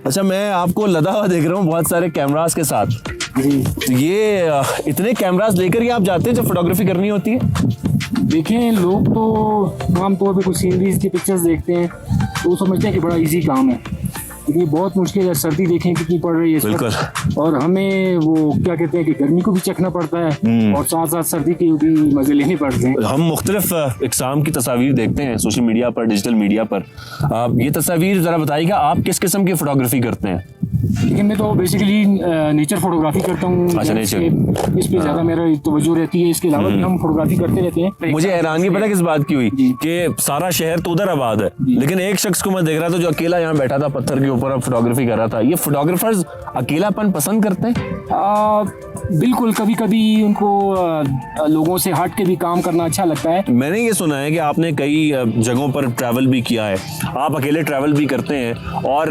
अच्छा, मैं आपको लदा हुआ देख रहा हूँ बहुत सारे कैमरास के साथ। तो ये इतने कैमरास लेकर ही आप जाते हैं जब फोटोग्राफी करनी होती है? देखें, लोग तो आमतौर पर कुछ सीनरीज की पिक्चर्स देखते हैं तो वो समझते हैं कि बड़ा इजी काम है, लेकिन ये बहुत मुश्किल है। सर्दी देखें कितनी पड़ रही है इस वक्त, और हमें वो क्या कहते हैं कि गर्मी को भी चखना पड़ता है और साथ साथ सर्दी के भी मजे लेने पड़ते हैं। हम मुख्तलिफ इकसाम की तस्वीर देखते हैं सोशल मीडिया पर, डिजिटल मीडिया पर। ये तस्वीर ज़रा बताइएगा, आप किस किस्म की फोटोग्राफी करते हैं? लेकिन मैं तो बेसिकली नेचर फोटोग्राफी करता हूँ। अच्छा, नेचर इस पे ज़्यादा मेरा तवज्जो रहती है। इसके अलावा भी हम फोटोग्राफी करते रहते हैं। मुझे हैरानगी पता किस बात की हुई कि सारा शहर तो उधर आबाद है, लेकिन एक शख्स को मैं देख रहा था जो अकेला यहाँ बैठा था पत्थर के ऊपर, अब फोटोग्राफी कर रहा था। ये फोटोग्राफर्स अकेलापन पसंद करते हैं? बिल्कुल, कभी कभी उनको लोगों से हट के भी काम करना अच्छा लगता है। मैंने ये सुना है कि आपने कई जगहों पर ट्रैवल भी किया है, आप अकेले ट्रैवल भी करते हैं और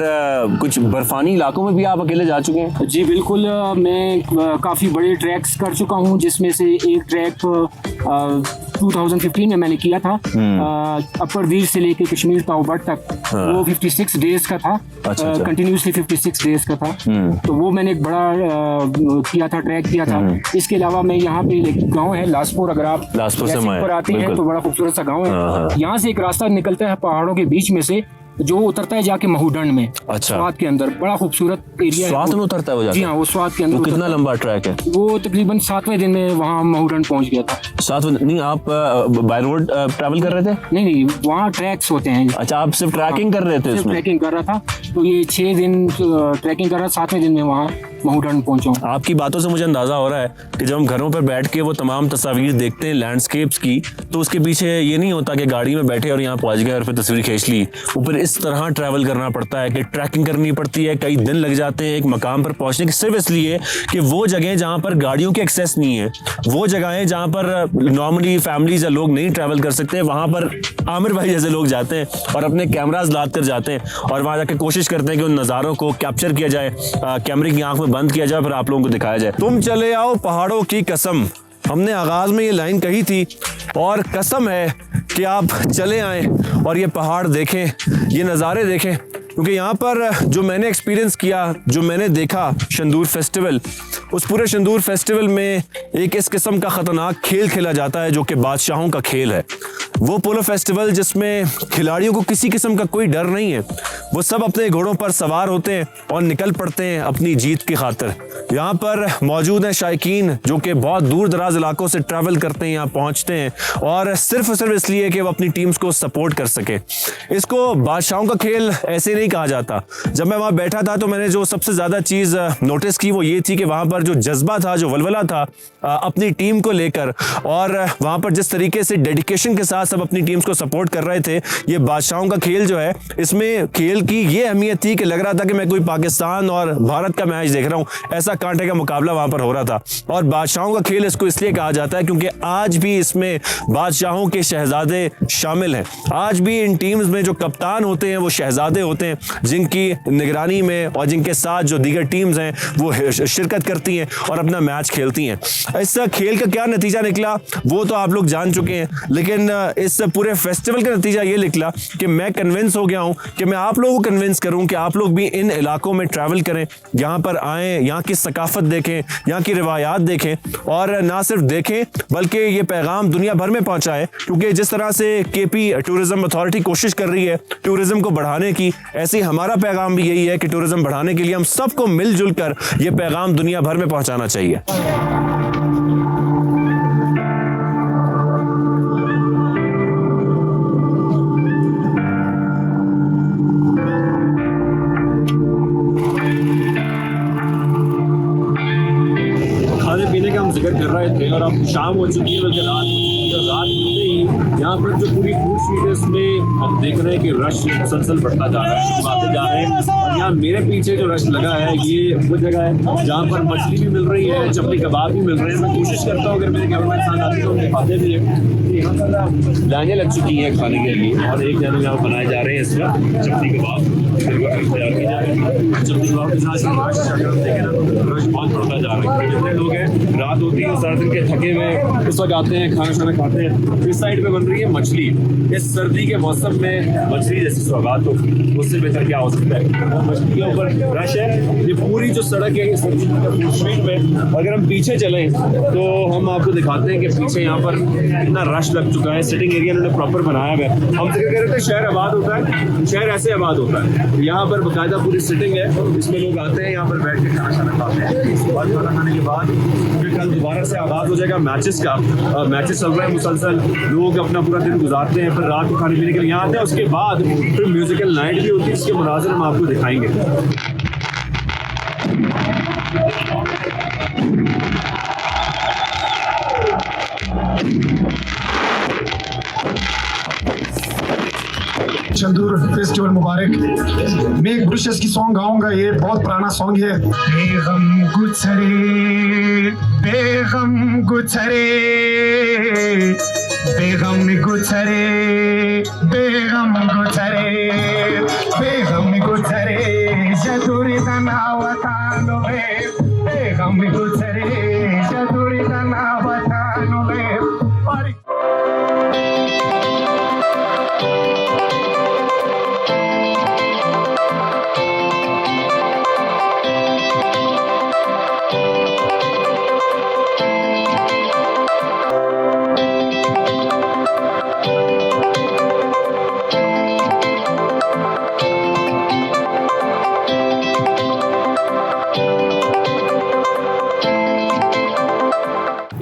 कुछ बर्फानी इलाकों में भी आप अकेले जा चुके हैं? जी बिल्कुल, मैं काफ़ी बड़े ट्रैक्स कर चुका हूँ, जिसमें से एक ट्रैक 2015 में मैंने किया था अपर दीर से लेके कश्मीर ताओबट तक। वो 56 डेज का था, कंटिन्यूसली 56 डेज का था। तो वो मैंने एक बड़ा किया था, ट्रैक किया था। इसके अलावा मैं यहाँ पे एक गांव है लासपुर, अगर आप लासपुर से पर आते हैं तो बड़ा खूबसूरत सा गांव है। यहाँ से एक रास्ता निकलता है पहाड़ों के बीच में से, जो उतरता है जाके महूडन में। अच्छा। स्वात के अंदर बड़ा खूबसूरत एरिया है। स्वात में उतरता है वो जाके? जी हाँ, वो स्वात के अंदर। वो कितना लंबा ट्रैक है? वो तकरीबन 7वें दिन में वहाँ महूडन पहुँच गया था। 7वें? नहीं, आप बाय रोड ट्रैवल कर रहे थे? नहीं, वहाँ ट्रैक्स होते हैं। अच्छा, आप सिर्फ ट्रैकिंग कर रहे थे? सिर्फ ट्रैकिंग कर रहा था, तो ये 6 दिन ट्रैकिंग कर रहा, 7वें दिन में वहाँ महूडन पहुंचा। आपकी बातों से मुझे अंदाजा हो रहा है कि जब हम घरों पर बैठ के वो तमाम तस्वीर देखते हैं लैंडस्केप्स की, तो उसके पीछे ये नहीं होता कि गाड़ी में बैठे और यहाँ पहुंच गए और फिर तस्वीर खींच ली। ऊपर इस तरह ट्रैवल करना पड़ता है कि ट्रैकिंग करनी पड़ती है, कई दिन लग जाते हैं एक मकाम पर पहुंचने के, सिर्फ इसलिए कि वो जगह जहाँ पर गाड़ियों के एक्सेस नहीं है, वो जगहें जहाँ पर नॉर्मली फैमिलीज या लोग नहीं ट्रैवल कर सकते, वहाँ पर आमिर भाई जैसे लोग जाते हैं और अपने कैमराज लाद कर जाते हैं और वहाँ जाकर कोशिश करते हैं कि उन नज़ारों को कैप्चर किया जाए, कैमरे की आंख में बंद किया जाए, फिर आप लोगों को दिखाया जाए। तुम चले आओ पहाड़ों की कसम, हमने आगाज में ये लाइन कही थी और कसम है कि आप चले आएं और ये पहाड़ देखें, ये नज़ारे देखें, क्योंकि यहाँ पर जो मैंने एक्सपीरियंस किया, जो मैंने देखा शंदूर फेस्टिवल, उस पूरे शंदूर फेस्टिवल में एक इस किस्म का ख़तरनाक खेल खेला जाता है जो कि बादशाहों का खेल है। वो पोलो फेस्टिवल जिसमें खिलाड़ियों को किसी किस्म का कोई डर नहीं है, वो सब अपने घोड़ों पर सवार होते हैं और निकल पड़ते हैं अपनी जीत की खातिर। यहाँ पर मौजूद हैं शायकीन जो कि बहुत दूर दराज इलाकों से ट्रैवल करते हैं, यहाँ पहुँचते हैं और सिर्फ इसलिए कि वो अपनी टीम्स को सपोर्ट कर सके। इसको बादशाहों का खेल ऐसे नहीं कहा जाता। जब मैं वहाँ बैठा था तो मैंने जो सबसे ज़्यादा चीज़ नोटिस की वो ये थी कि वहाँ पर जो जज्बा था, जो वलवला था अपनी टीम को लेकर, और वहाँ पर जिस तरीके से डेडिकेशन के साथ सब अपनी टीम्स को सपोर्ट कर रहे थे, ये बादशाहों का खेल जो है, इसमें खेल खेल की ये अहमियत थी कि लग रहा था कि मैं कोई पाकिस्तान और भारत का मैच देख रहा हूँ, ऐसा कांटे का मुकाबला वहां पर हो रहा था। और बादशाहों का खेल इसको इसलिए कहा जाता है क्योंकि आज भी इसमें बादशाहों के शहजादे शामिल हैं। आज भी इन टीम्स में जो कप्तान होते हैं वो शहजादे होते हैं, जिनकी निगरानी में और जिनके साथ जो दीगर टीम्स हैं वो शिरकत करती हैं और अपना मैच खेलती हैं। इस खेल का क्या नतीजा निकला वो तो आप लोग जान चुके हैं, लेकिन इस पूरे फेस्टिवल का नतीजा ये निकला कि मैं कन्विंस हो गया हूं कि मैं आप लोगों को कन्विंस करूं कि आप लोग भी इन इलाकों में ट्रैवल करें, यहाँ पर आएँ, यहाँ की सकाफत देखें, यहाँ की रिवायात देखें और ना सिर्फ देखें बल्कि ये पैगाम दुनिया भर में पहुंचाएं। क्योंकि जिस तरह से केपी टूरिज्म अथॉरिटी कोशिश कर रही है टूरिज्म को बढ़ाने की, ऐसे ही हमारा पैगाम भी यही है कि टूरिज्म बढ़ाने के लिए हम सबको मिलजुल कर ये पैगाम दुनिया भर में पहुंचाना चाहिए। खाने पीने का हम जिक्र कर रहे थे और अब शाम हो चुकी है, बल्कि रात हो चुकी है। रात होते ही यहाँ पर जो पूरी फूड स्ट्रीट है इसमें हम देख रहे हैं कि रश मुसलसल बढ़ता जा रहा है, बातें जा रहे हैं। और यहाँ मेरे पीछे जो रश लगा है ये वो जगह है जहाँ पर मछली भी मिल रही है, चपली कबाब भी मिल रहे हैं। मैं कोशिश करता हूँ अगर मेरे कैमरा मैन साथ आते तो दिखाते भी हैं। यहाँ पर लाइनें लग चुकी हैं खाने के लिए और एक जगह यहाँ बनाए जा रहे हैं इस वक्त चपली कबाब तैयार की जा रही है। चपली कबाब के साथ देखें ना तो रश बहुत बढ़ता जा रहा है। जितने लोग हैं रात होती है, सारा दिन के थके हुए इस वक्त आते हैं, खाना शाना खाते हैं। इस साइड पे बन रही है मछली। इस सर्दी के मौसम में मछली जैसी सौगात हो उससे बेहतर क्या हो सकता है। मछली के ऊपर रश है। ये पूरी जो सड़क है सर्दी की स्ट्रीट में, अगर हम पीछे चलें तो हम आपको दिखाते हैं कि पीछे यहाँ पर इतना रश लग चुका है। सिटिंग एरिया उन्होंने प्रॉपर बनाया हुआ है। हम जिक्र कर रहे थे शहर आबाद होता है, शहर ऐसे आबाद होता है। यहाँ पर बाकायदा पूरी सिटिंग है, इसमें लोग आते हैं यहाँ पर बैठ के खाना शाना खाते हैं। इसके बाद खाना खाने के बाद फिर कल दोबारा से आगाज हो जाएगा मैचेस का। मैचेस चल रहे हैं मुसलसल, लोग अपना पूरा दिन गुजारते हैं, फिर रात को खाने पीने के लिए यहाँ आते हैं। उसके बाद फिर म्यूजिकल नाइट भी होती है, इसके मुनाज़िर हम आपको दिखाएंगे। चंदूर फेस्टिवल मुबारक। मैं एक ब्रुशेस की सॉन्ग गाऊंगा, ये बहुत पुराना सॉन्ग है। बेगम गुजरे, बेगम गुजरे, बेगम गुजरे, बेगम गुजरे, बेगम गुजरे, जदूरी दनावतानो वे, बेगम गुजरे, जदूरी दनावतानो वे।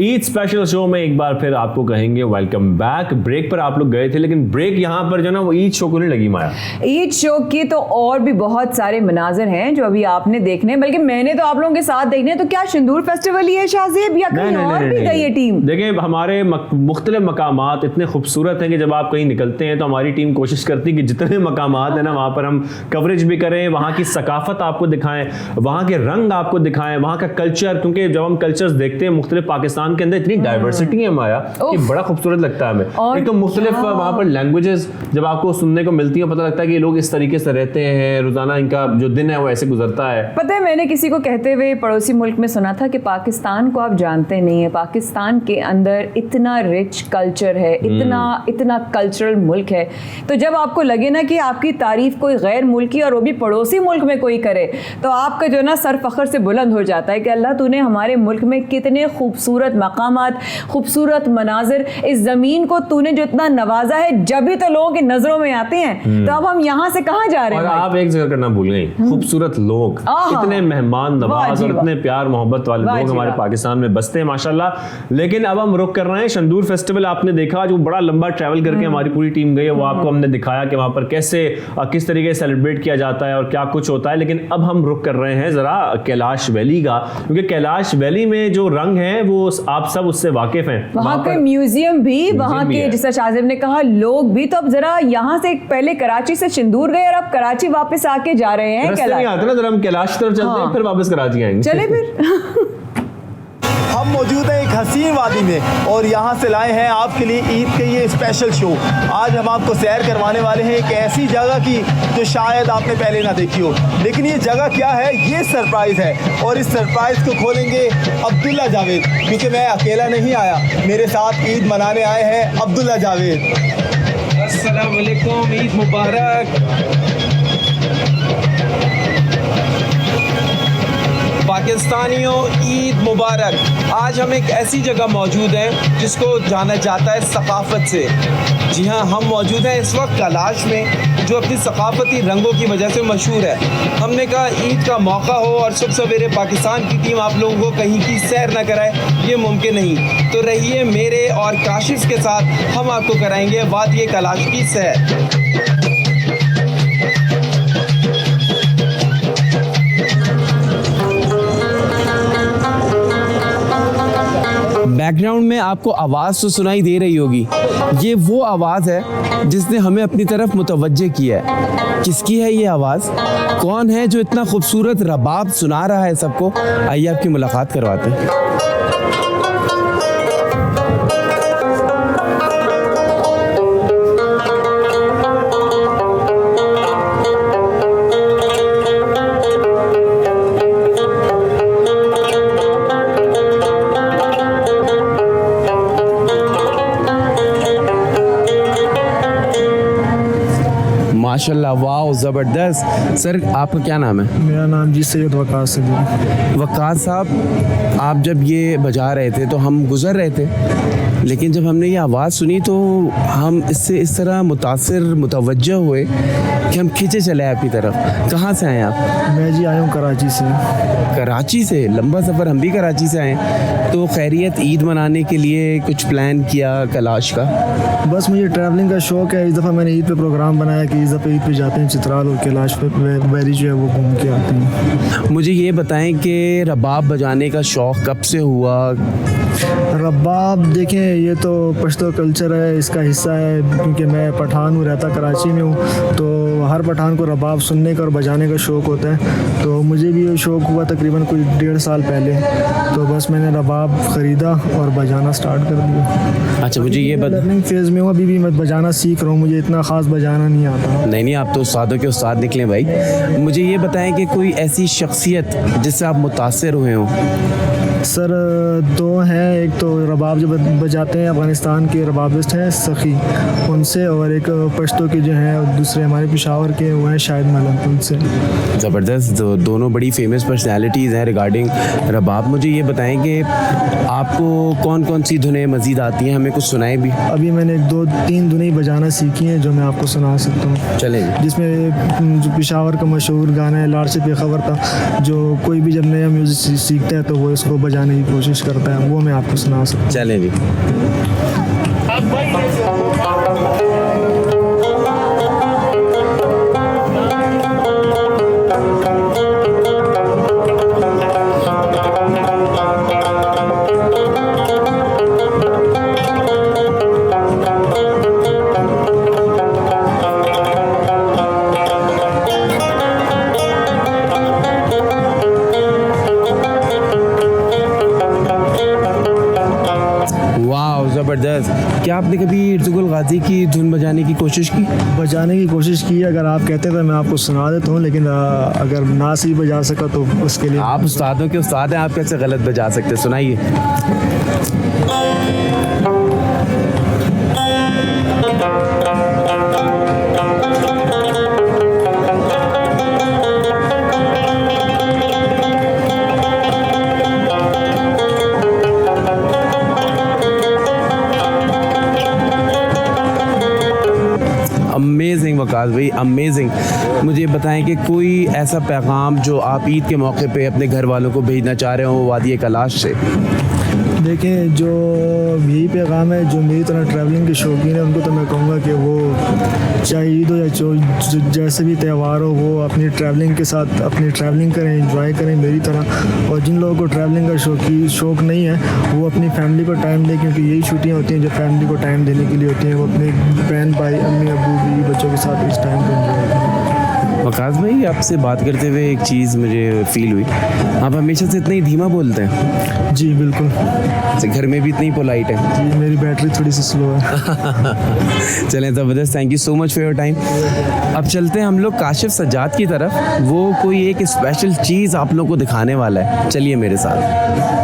ईद स्पेशल शो में एक बार फिर आपको कहेंगे वेलकम बैक। ब्रेक पर आप लोग गए थे, लेकिन ब्रेक यहाँ पर जो ना वो ईद शो को नहीं लगी माया। ईद शो की तो और भी बहुत सारे मनाजिर हैं जो अभी आपने देखने, बल्कि मैंने तो आप लोगों के साथ देखने। तो क्या सिंदूर फेस्टिवल ही है शाहजेब या कहीं और भी गई है टीम? देखिए हमारे मुख्तलिफ मकामात इतने खूबसूरत हैं कि जब आप कहीं निकलते हैं तो हमारी टीम कोशिश करती है कि जितने मकामात हैं ना वहाँ पर हम कवरेज भी करें, वहाँ की सकाफत आपको दिखाएं, वहाँ के रंग आपको दिखाएं, वहाँ का कल्चर। क्योंकि जब हम कल्चर्स देखते हैं मुख्तलिफ पाकिस्तान के अंदर इतनी डाइवर्सिटी है माया कि बड़ा खूबसूरत लगता है हमें। एक तो मुख्तलिफ वहाँ पर लैंग्वेजेस जब आपको सुनने को मिलती है, पता लगता है कि ये लोग इस तरीके से रहते हैं, रोजाना इनका जो दिन है वो ऐसे गुजरता है। पता है मैंने किसी को कहते हुए पड़ोसी मुल्क में सुना था कि पाकिस्तान को आप जानते नहीं है, पाकिस्तान के अंदर इतना रिच कल्चर है, इतना कल्चरल मुल्क है। तो जब आपको लगे ना कि आपकी तारीफ कोई गैर मुल्की और वो भी पड़ोसी मुल्क में कोई करे, तो आपका जो ना सर फख्र से बुलंद हो जाता है कि अल्लाह तूने हमारे मुल्क में कितने खूबसूरत मकामात, खूबसूरत मनाजिर, इस जमीन को तूने जो इतना नवाजा है, जब भी तो लोगों की नजरों में आते हैं। तो अब हम यहाँ से कहाँ जा रहे हैं? और आप एक जगह करना भूल गई, खूबसूरत लोग, इतने मेहमान नवाज और इतने प्यार मोहब्बत वाले लोग हमारे पाकिस्तान में बसते हैं माशाल्लाह। लेकिन अब हम रुक कर रहे हैं शंदूर फेस्टिवल। आपने देखा जो बड़ा लंबा ट्रैवल करके हमारी पूरी टीम गई है, वो आपको हमने दिखाया कि वहाँ पर कैसे किस तरीके से सेलिब्रेट किया जाता है और क्या कुछ होता है। लेकिन अब हम रुक कर रहे हैं जरा कैलाश वैली का, क्योंकि कैलाश वैली में जो रंग है वो आप आप सब उससे वाकिफ हैं। वहाँ के पर म्यूजियम भी, वहाँ भी के है। जैसा शाजिब ने कहा लोग भी। तो अब जरा यहाँ से पहले कराची से सिंदूर गए और अब कराची वापस आके जा रहे हैं रास्ते नहीं आते ना, जरा हम कैलाश की तरफ चलते हैं, फिर वापस कराची आएंगे। चले फिर। हम मौजूद हैं एक हसीन वादी में और यहाँ से लाए हैं आपके लिए ईद के ये स्पेशल शो। आज हम आपको सैर करवाने वाले हैं एक ऐसी जगह की जो शायद आपने पहले ना देखी हो। लेकिन ये जगह क्या है, ये सरप्राइज़ है और इस सरप्राइज़ को खोलेंगे अब्दुल्ला जावेद, क्योंकि मैं अकेला नहीं आया, मेरे साथ ईद मनाने आए हैं अब्दुल्ला जावेद। अस्सलाम वालेकुम, ईद मुबारक। पाकिस्तानियों ईद मुबारक। आज हम एक ऐसी जगह मौजूद हैं जिसको जाना जाता है सकाफ़त से। जी हाँ, हम मौजूद हैं इस वक्त कैलाश में, जो अपनी सकाफ़ती रंगों की वजह से मशहूर है। हमने कहा ईद का मौका हो और सुबह सवेरे पाकिस्तान की टीम आप लोगों को कहीं की सैर ना कराए, ये मुमकिन नहीं। तो रहिए मेरे और काशिफ के साथ, हम आपको कराएंगे वादी कैलाश की सैर। बैकग्राउंड में आपको आवाज़ तो सुनाई दे रही होगी, ये वो आवाज़ है जिसने हमें अपनी तरफ मुतवज्जे किया है। किसकी है ये आवाज़, कौन है जो इतना खूबसूरत रबाब सुना रहा है सबको? आइए आपकी मुलाकात करवाते हैं। माशाल्लाह, वाह, ज़बरदस्त। सर आपका क्या नाम है? मेरा नाम जी सैयद वकास है। वकास साहब, आप जब ये बजा रहे थे तो हम गुज़र रहे थे, लेकिन जब हमने ये आवाज़ सुनी तो हम इससे इस तरह मुतासिर मुतवज्जह हुए कि हम खींचे चले आपकी तरफ। कहाँ से आए आप? मैं जी आया हूँ कराची से। कराची से? लंबा सफ़र, हम भी कराची से आए। तो खैरियत, ईद मनाने के लिए कुछ प्लान किया कैलाश का? बस मुझे ट्रैवलिंग का शौक़ है। इस दफ़ा मैंने ईद पे प्रोग्राम बनाया कि इस दफ़ा ईद पे जाते हैं चित्राल और कैलाश पे वैली जो है वो घूम के आते हैं। मुझे ये बताएं कि रबाब बजाने का शौक़ कब से हुआ? रबाब देखें, ये तो पश्तो कल्चर है, इसका हिस्सा है। क्योंकि मैं पठान हूँ, रहता कराची में हूँ, तो हर पठान को रबाब सुनने का और बजाने का शौक़ होता है। तो मुझे भी ये शौक़ हुआ तकरीबन कोई 1.5 साल पहले। तो बस मैंने रबाब ख़रीदा और बजाना स्टार्ट कर दिया। अच्छा, मुझे ये लर्निंग फेज़ में हूँ, अभी भी मैं बजाना सीख रहा हूँ, मुझे इतना ख़ास बजाना नहीं आता। नहीं, आप तो उस्तादों के उस्ताद निकले भाई। मुझे ये बताएं कि कोई ऐसी शख्सियत जिससे आप मुतासिर हुए हों? सर 2 हैं। एक तो रबाब जो बजाते हैं, अफ़गानिस्तान के रबाबिस्ट हैं सखी, उनसे, और एक पश्तो के जो हैं दूसरे हमारे पेशावर के, वो हैं शाहिद मलक, उनसे। ज़बरदस्त, दोनों बड़ी फेमस पर्सनैलिटीज़ हैं रिगार्डिंग रबाब। मुझे ये बताएं कि आपको कौन कौन सी धुनें मज़ीद आती हैं, हमें कुछ सुनाए भी? अभी मैंने 2-3 धुनें बजाना सीखी हैं जो मैं आपको सुना सकता हूँ। चलें। जिसमें जो पेशावर का मशहूर गाना है लाड़ से बेखबर था, जो कोई भी जब नया म्यूज़िक सीखता है तो वो इसको बजाने की कोशिश करता है, वो मैं आपको सुना सकता हूँ। चलें जी। ज़बरदस्त। क्या आपने कभी इर्तुगरुल गाजी की धुन बजाने की कोशिश की? बजाने की कोशिश की, अगर आप कहते तो मैं आपको सुना देता हूँ, लेकिन अगर ना सही बजा सका तो उसके लिए आप उस्तादों के उस्ताद हैं, आप कैसे गलत बजा सकते? सुनाइए। अमेजिंग वकास भाई, अमेजिंग। मुझे बताएं कि कोई ऐसा पैगाम जो आप ईद के मौके पे अपने घर वालों को भेजना चाह रहे हो वादी कैलाश से? देखें, जो यही पैगाम है, जो मेरी तरह ट्रैवलिंग के शौकीन है उनको तो मैं कहूँगा कि वो चाहे ईद हो या जैसे भी त्यौहार हो, वो अपनी ट्रैवलिंग के साथ अपनी ट्रैवलिंग करें, एंजॉय करें मेरी तरह। और जिन लोगों को ट्रैवलिंग का शौक़ नहीं है वो अपनी फैमिली को टाइम दें, क्योंकि यही छुट्टियाँ होती हैं जो फैमिली को टाइम देने के लिए होती हैं। वो अपने बहन भाई, अम्मी अबू, बीवी बच्चों के साथ इस टाइम को एंजॉय करें। वकास भाई, आपसे बात करते हुए एक चीज़ मुझे फ़ील हुई, आप हमेशा से इतना ही धीमा बोलते हैं। जी बिल्कुल। घर में भी इतनी पोलाइट है। जी, मेरी बैटरी थोड़ी सी स्लो है। चलें, ज़बरदस्त, thank you so much for your time. अब चलते हैं हम लोग काशिफ सज्जाद की तरफ, वो कोई एक स्पेशल चीज़ आप लोग को दिखाने वाला है। चलिए मेरे साथ।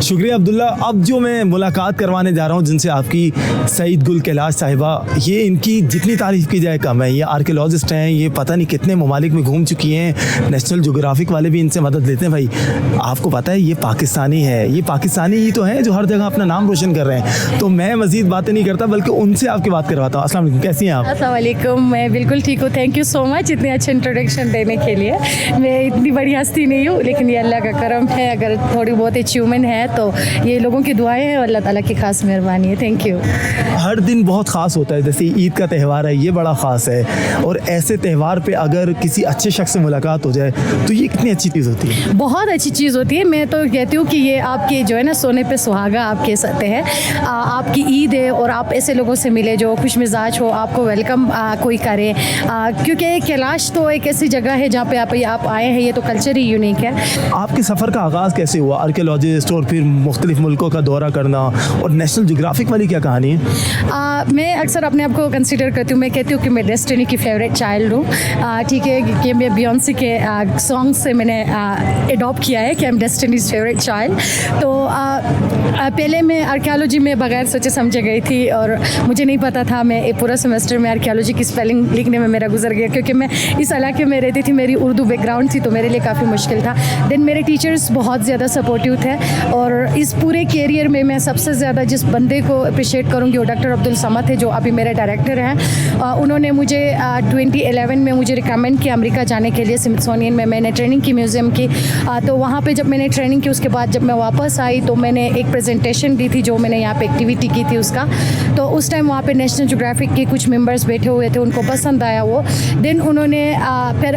शुक्रिया अब्दुल्ला। अब जो मैं मुलाकात करवाने जा रहा हूँ जिनसे आपकी, सईद गुल कैलाश साहिबा, ये इनकी जितनी तारीफ़ की जाए कम है। ये आर्कियोलॉजिस्ट हैं, ये पता नहीं कितने ममालिक में घूम चुकी हैं, नेशनल ज्योग्राफिक वाले भी इनसे मदद लेते हैं। भाई आपको पता है ये पाकिस्तानी है, ये पाकिस्तानी ही तो हैं जो हर जगह अपना नाम रोशन कर रहे हैं। तो मैं मज़ीद बातें नहीं करता बल्कि उनसे आपकी बात करवाता हूँ। अस्सलाम वालेकुम, कैसी हैं आप? अस्सलाम वालेकुम, मैं बिल्कुल ठीक हूँ, थैंक यू सो मच इतने अच्छे इंट्रोडक्शन देने के लिए। मैं इतनी बड़ी हस्ती नहीं हूँ, लेकिन ये अल्लाह का करम है, अगर थोड़ी बहुत अचीवमेंट है तो ये लोगों की दुआएं हैं और अल्लाह ताला की खास मेहरबानी है। Thank you. हर दिन बहुत ख़ास होता है, जैसे ईद का त्यौहार है, ये बड़ा ख़ास है, और ऐसे त्यौहार पे अगर किसी अच्छे शख्स से मुलाकात हो जाए तो ये कितनी अच्छी चीज़ होती है। बहुत अच्छी चीज़ होती है। मैं तो कहती हूँ कि ये आपके जो है ना सोने पे सुहागा आप कह सकते हैं। आपकी ईद है और आप ऐसे लोगों से मिले जो खुश मिजाज हो, आपको वेलकम कोई करे, क्योंकि कैलाश तो एक ऐसी जगह है जहाँ पे आप आए हैं, ये तो कल्चर ही यूनिक है। आपके सफ़र का आगाज़ कैसे हुआ? आर्कियोलॉजिस्ट और फिर मुख्तलिफ मुल्कों का दौरा करना, और नेशनल ज्योग्राफिक वाली क्या कहानी है? मैं अक्सर अपने आप को कंसिडर करती हूँ, मैं कहती हूँ कि मैं डेस्टिनी की फेवरेट चाइल्ड हूँ। ठीक है, कि मैं बियॉन्से के सॉन्ग से मैंने एडॉप्ट किया है कि I am destiny's favourite child. तो पहले मैं आर्कियोलॉजी में बगैर सोचे समझे गई थी और मुझे नहीं पता था। मैं एक पूरा सेमेस्टर में आर्कियोलॉजी की स्पेलिंग लिखने में मेरा गुजर गया, क्योंकि मैं इस इलाके में रहती थी, मेरी उर्दू बैकग्राउंड थी, तो मेरे लिए काफ़ी मुश्किल था। देन मेरे टीचर्स बहुत ज़्यादा सपोर्टिव थे, और इस पूरे कैरियर में मैं सबसे ज़्यादा जिस बंदे को अप्रिशिएट करूँगी वो डॉक्टर अब्दुल समद है, जो अभी मेरे डायरेक्टर हैं। उन्होंने मुझे 2011 में मुझे रिकमेंड किया अमेरिका जाने के लिए, स्मिथसोनियन में मैंने ट्रेनिंग की म्यूज़ियम की। तो वहाँ पे जब मैंने ट्रेनिंग की उसके बाद जब मैं वापस आई तो मैंने एक प्रेजेंटेशन दी थी, जो मैंने यहाँ पे एक्टिविटी की थी उसका। तो उस टाइम वहाँ पे नेशनल ज्योग्राफिक के कुछ मेंबर्स बैठे हुए थे, उनको पसंद आया वो। देन उन्होंने फिर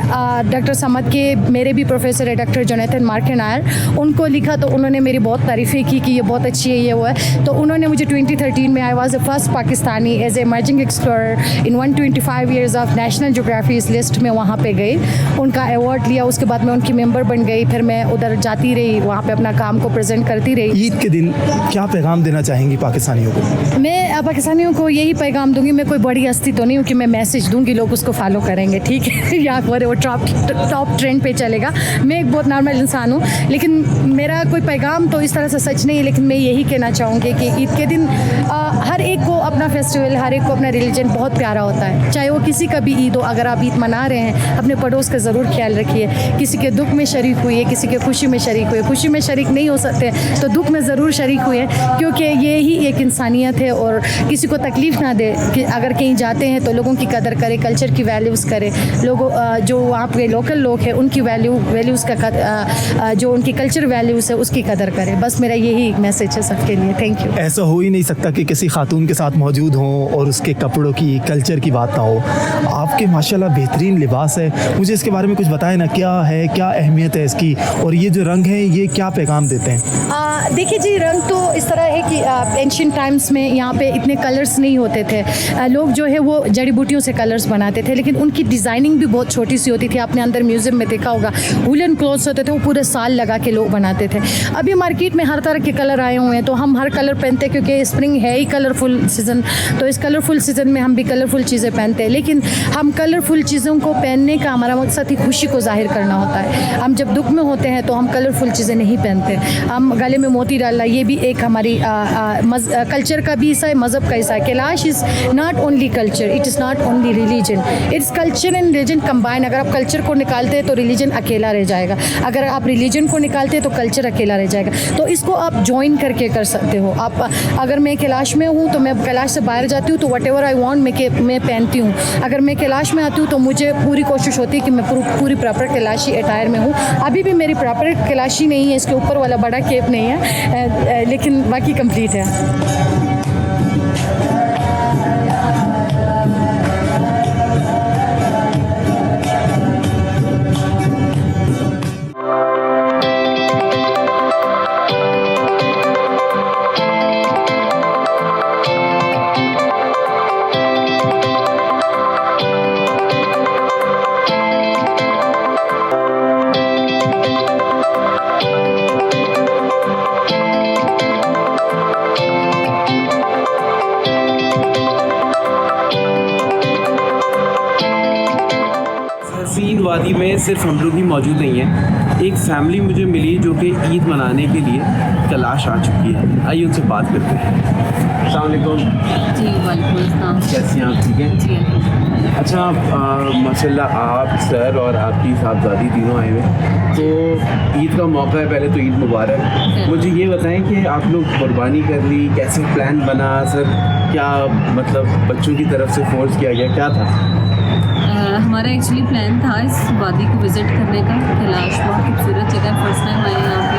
डॉक्टर समद के मेरे भी प्रोफेसर है डॉक्टर जोनाथन मार्केनायर, उनको लिखा, तो उन्होंने मेरी बहुत तारीफ़ें की कि ये बहुत अच्छी है, ये वो है। तो उन्होंने मुझे 2013 में, I was the first Pakistani as emerging explorer in 125 years of National Geography, इस लिस्ट में वहाँ पे गई, उनका अवार्ड लिया। उसके बाद मैं उनकी मेंबर बन गई, फिर मैं उधर जाती रही, वहाँ पे अपना काम को प्रेजेंट करती रही। ईद के दिन क्या पैगाम देना चाहेंगी पाकिस्तानियों को? मैं पाकिस्तानियों को यही पैगाम दूंगी, मैं कोई बड़ी हस्ती तो नहीं हूँ कि मैं मैसेज दूंगी लोग उसको फॉलो करेंगे, ठीक है, या वो टॉप ट्रेंड पे चलेगा। मैं एक बहुत नॉर्मल इंसान हूँ, लेकिन मेरा कोई पैगाम तो इस तरह से सच नहीं है, लेकिन मैं यही कहना चाहूँगी कि ईद के दिन हर एक को अपना फेस्टिवल, हर एक को अपना रिलीजन बहुत प्यारा होता है, चाहे वो किसी का भी ईद हो। अगर आप ईद मना रहे हैं, अपने पड़ोस का ज़रूर ख्याल रखिए, किसी के दुख में शरीक हुई है, किसी के खुशी में शरीक हुए। खुशी में शरीक नहीं हो सकते तो दुख में ज़रूर शरीक हुए, क्योंकि ये ही एक इंसानियत है। और किसी को तकलीफ़ ना दे, कि अगर कहीं जाते हैं तो लोगों की कदर करें, कल्चर की वैल्यूज़ करें, लोगों जो वहाँ पे लोकल लोग हैं उनकी वैल्यूज़ का जो उनकी कल्चर वैल्यूज़ है उसकी कदर करें। बस मेरा यही मैसेज है सबके लिए। Thank you. ऐसा हो ही नहीं सकता कि किसी खातून के साथ मौजूद हों और उसके कपड़ों की, कल्चर की बात ना हो। आपके माशाल्लाह बेहतरीन लिबास है, मुझे इसके बारे में कुछ बताएं ना, क्या है, क्या अहमियत है इसकी, और ये जो रंग है ये क्या पैगाम देते हैं? देखिए जी, रंग तो इस तरह है कि एंशिएंट टाइम्स में यहाँ पे इतने कलर्स नहीं होते थे। लोग जो है वो जड़ी बूटियों से कलर्स बनाते थे, लेकिन उनकी डिज़ाइनिंग भी बहुत छोटी सी होती थी। आपने अंदर म्यूज़ियम में देखा होगा, वुलन क्लोथ्स होते थे, वो पूरे साल लगा के लोग बनाते थे। अभी मार्केट में हर तरह के कलर आए हुए हैं, तो हम हर कलर पहनते हैं, क्योंकि स्प्रिंग है ही कलरफुल सीज़न, तो इस कलरफुल सीज़न में हम भी कलरफुल चीज़ें पहनते हैं। लेकिन हम कलरफुल चीज़ों को पहनने का हमारा मकसद ही खुशी को जाहिर करना होता है। हम जब दुख में होते हैं तो हम कलरफुल चीज़ें नहीं पहनते, हम गले में मोती डालना, ये भी एक हमारी कल्चर का भी हिस्सा है, मज़हब का हिस्सा है। Kailash is not only culture, it is not only religion, its culture and religion combine. अगर आप कल्चर को निकालते हैं तो रिलीजन अकेला रह जाएगा, अगर आप रिलीजन को निकालते हैं तो कल्चर अकेला रह जाएगा। तो इसको आप ज्वाइन करके कर सकते हो। आप अगर मैं कैलाश में हूँ तो मैं कैलाश से बाहर जाती हूँ तो वट एवर आई वॉन्ट मैं पहनती हूँ। अगर मैं कैलाश में आती हूँ तो मुझे पूरी कोशिश होती है कि मैं पूरी प्रॉपर कैलाशी अटायर में हूँ। अभी भी मेरी प्रॉपर कैलाशी नहीं है, इसके ऊपर वाला बड़ा केप नहीं है, लेकिन बाकी कंप्लीट है। हसीन वादी में सिर्फ हम लोग ही मौजूद नहीं हैं, एक फैमिली मुझे मिली जो कि ईद मनाने के लिए कैलाश आ चुकी है। आइए उनसे बात करते हैं। अस्सलाम वालेकुम। जी वालेकुम अस्सलाम। कैसी हैं आप? ठीक है जी। अच्छा, माशाल्लाह आप सर और आपकी साहबजादी तीनों आए हुए, तो ईद का मौका है, पहले तो ईद मुबारक। मुझे ये बताएं कि आप लोग कुर्बानी कर ली, कैसे प्लान बना सर, क्या मतलब बच्चों की तरफ से फोर्स किया गया, क्या था? हमारा एक्चुअली प्लान था इस वादी को विज़िट करने का। कैलाश बहुत खूबसूरत जगह है, फर्स्ट टाइम आए यहाँ पे,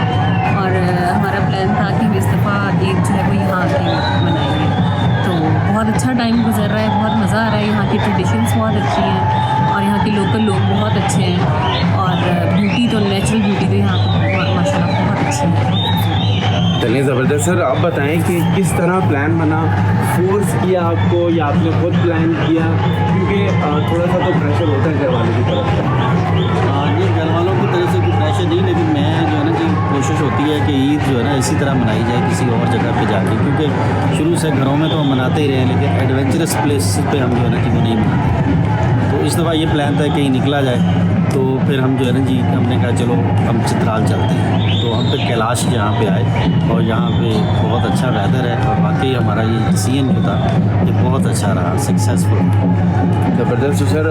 और हमारा प्लान था कि हम इस दफ़ा ईद जो है वो यहाँ आके मनाएंगे। तो बहुत अच्छा टाइम गुजर रहा है, बहुत मज़ा आ रहा है। यहाँ की ट्रेडिशंस बहुत अच्छी हैं और यहाँ के लोकल लोग बहुत अच्छे हैं, और ब्यूटी तो नेचुरल ब्यूटी तो यहाँ पर माशाल्लाह बहुत अच्छी है। चलिए ज़बरदस्त। सर आप बताएं कि किस तरह प्लान बना, फोर्स किया आपको या आपने खुद प्लान किया? क्योंकि थोड़ा सा तो प्रेशर होता है घर वालों की तरफ से। ये घर वालों की तरफ से कोई प्रेशर नहीं, लेकिन मैं जो है ना जी कोशिश होती है कि ईद जो है ना इसी तरह मनाई जाए किसी और जगह पे जाके, क्योंकि शुरू से घरों में तो हम मनाते ही रहे, लेकिन एडवेंचरस प्लेस पे हम जो है ना जी वो नहीं मनाते। तो इस दफ़ा ये प्लान था कहीं निकला जाए, तो फिर हम जो है ना जी हमने कहा चलो हम चित्राल चलते हैं। तो हम फिर कैलाश जहाँ पे आए और यहाँ पे बहुत अच्छा वेदर है, और वाकई हमारा ये डिसीजन जो था ये बहुत अच्छा रहा, सक्सेसफुल। ज़बरदस्त। तो सर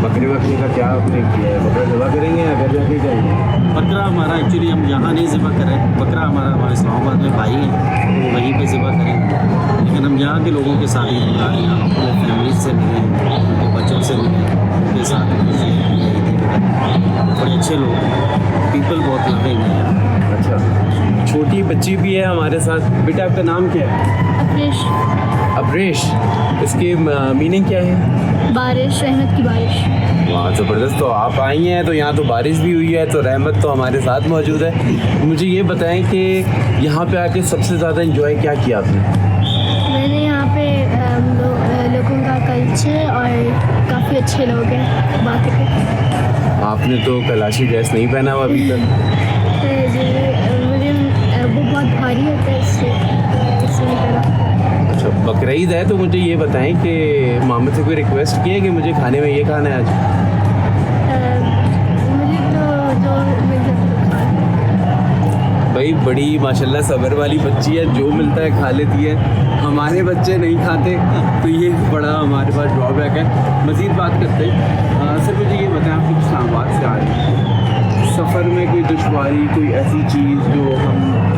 बकरी वकरी का क्या आपने किया है? बकरा ज़िबा करेंगे या घर जाके जाएंगे? बकरा हमारा एक्चुअली हम यहाँ नहीं ज़िबा कर रहे हैं, बकरा हमारे इस्लामाबाद में भाई हैं, तो वहीं पे ज़िबा करेंगे। लेकिन हम यहाँ के लोगों के साथ ही मना रहे हैं, अपने फैमिली से मिले, उनके बच्चों से मिले, उनके साथ बड़े अच्छे लोग, पीपल बहुत लविंग हैं। अच्छा, छोटी बच्ची भी है हमारे साथ। बेटा आपका नाम क्या है? अब्रेश। अब्रेश, इसकी मीनिंग क्या है? बारिश, रहमत की बारिश। वाह ज़बरदस्त। तो आप आई हैं तो यहाँ तो बारिश भी हुई है, तो रहमत तो हमारे साथ मौजूद है। मुझे ये बताएं कि यहाँ पे आके सबसे ज़्यादा एंजॉय क्या किया आपने? मैंने यहाँ पे लोगों का कल्चर और काफ़ी अच्छे लोग हैं बातें करते। आपने तो कैलाशी ड्रेस नहीं पहना हुआ अभी तक। मुझे वो बहुत भारी होता है, इसलिए अच्छा, बकरीद है तो मुझे ये बताएं कि मोहम्मद से कोई रिक्वेस्ट की है कि मुझे खाने में ये खाना है आज? मुझे तो जो भाई बड़ी माशाल्लाह सब्र वाली बच्ची है, जो मिलता है खा लेती है। हमारे बच्चे नहीं खाते, तो ये बड़ा हमारे पास ड्रॉबैक है। मज़ीद बात करते हैं। सर मुझे ये बताएं, आप इस्लामाबाद से आ रहे हैं, सफ़र में कोई दुश्वारी, कोई ऐसी चीज़ जो हम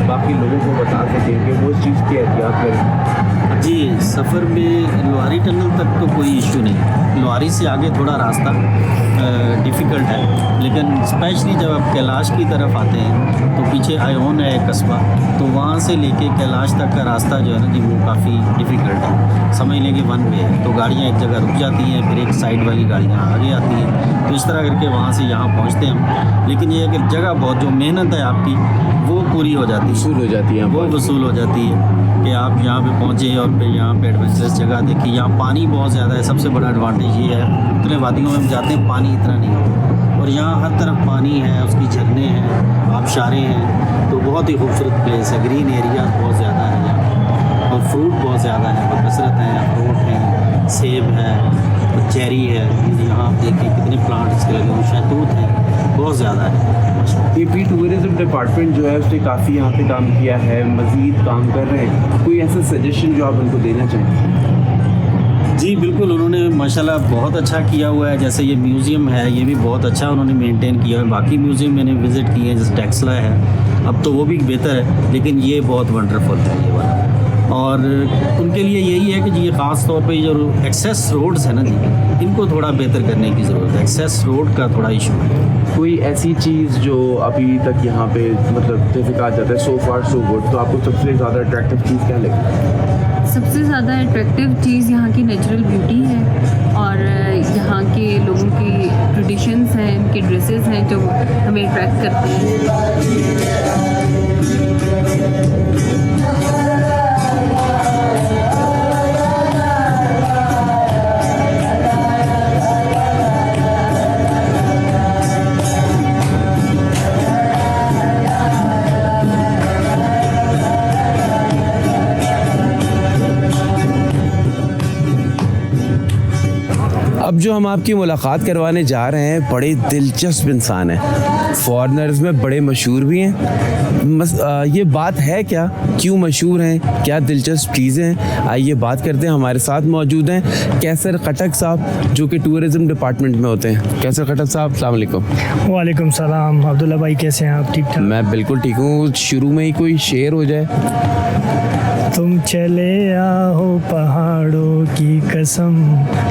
बाकी लोगों को बता सकें कि वो चीज़ की एहतियात करें? जी, सफ़र में लोहारी टनल तक तो कोई इशू नहीं, लोहारी से आगे थोड़ा रास्ता डिफ़िकल्ट है, लेकिन स्पेशली जब आप कैलाश की तरफ आते हैं तो पीछे आयोन है एक कस्बा, तो वहाँ से लेके कैलाश तक का रास्ता जो है ना जी वो काफ़ी डिफ़िकल्ट है। समझ लें कि वन वे है, तो गाड़ियाँ एक जगह रुक जाती हैं, फिर एक साइड वाली गाड़ियाँ आगे आती हैं, तो इस तरह करके वहाँ से यहाँ पहुँचते हैं हम। लेकिन ये अगर जगह बहुत जो मेहनत है आपकी वो पूरी हो जाती है, वसूल हो जाती है, वो वसूल हो जाती है कि आप यहाँ पे पहुँचे और फिर यहाँ पे एडवेंचरस जगह देखी। यहाँ पानी बहुत ज़्यादा है, सबसे बड़ा एडवांटेज ये है, उतने वादियों में हम जाते हैं पानी इतना नहीं होता, और यहाँ हर तरफ पानी है, उसकी झरने हैं, आबशारें हैं, तो बहुत ही खूबसूरत प्लेस है। ग्रीन एरिया बहुत ज़्यादा है यहाँ, और फ्रूट बहुत ज़्यादा है, बकसरत है, अखरोट है, सेब है, चेरी है, यहाँ आप देखिए कितने प्लांट इसके लगे हुए, शहतूत है, बहुत ज़्यादा है। KP टूरिज्म डिपार्टमेंट जो है उसने काफ़ी यहाँ पे काम किया है, मज़ीद काम कर रहे हैं, कोई ऐसा सजेशन जो आप उनको देना चाहें? जी बिल्कुल, उन्होंने माशाल्लाह बहुत अच्छा किया हुआ है। जैसे ये म्यूज़ियम है, ये भी बहुत अच्छा उन्होंने मेंटेन किया है। बाकी म्यूज़ियम मैंने विज़िट किए हैं, जैसे टेक्सला है, अब तो वो भी बेहतर है, लेकिन ये बहुत वंडरफुल है ये वाला। और उनके लिए यही है कि जी ये ख़ास तौर पे जो एक्सेस रोड्स है ना जी, इनको थोड़ा बेहतर करने की ज़रूरत है। एक्सेस रोड का थोड़ा इशू है। कोई ऐसी चीज़ जो अभी तक यहाँ पे मतलब जैसे कहा जाता है सो फार सो गुड, तो आपको सबसे ज़्यादा अट्रैक्टिव चीज़ क्या लगी? सबसे ज़्यादा अट्रैक्टिव चीज़ यहाँ की नेचुरल ब्यूटी है और यहाँ के लोगों की ट्रेडिशंस हैं, इनके ड्रेसेस हैं जो हमें अट्रैक्ट करते हैं। अब जो हम आपकी मुलाकात करवाने जा रहे हैं बड़े दिलचस्प इंसान हैं, फॉरेनर्स में बड़े मशहूर भी हैं। ये बात है क्या, क्यों मशहूर हैं, क्या दिलचस्प चीज़ें हैं, आइए बात करते हैं। हमारे साथ मौजूद हैं कैसर खटक साहब जो कि टूरिज़म डिपार्टमेंट में होते हैं। कैसर खटक साहब, अस्सलाम वालेकुम। वालेकुम सलाम। अब्दुल्ला भाई कैसे हैं आप? ठीक ठाक? मैं बिल्कुल ठीक हूँ। शुरू में ही कोई शेर हो जाए। तुम चले आओ पहाड़ों की कसम,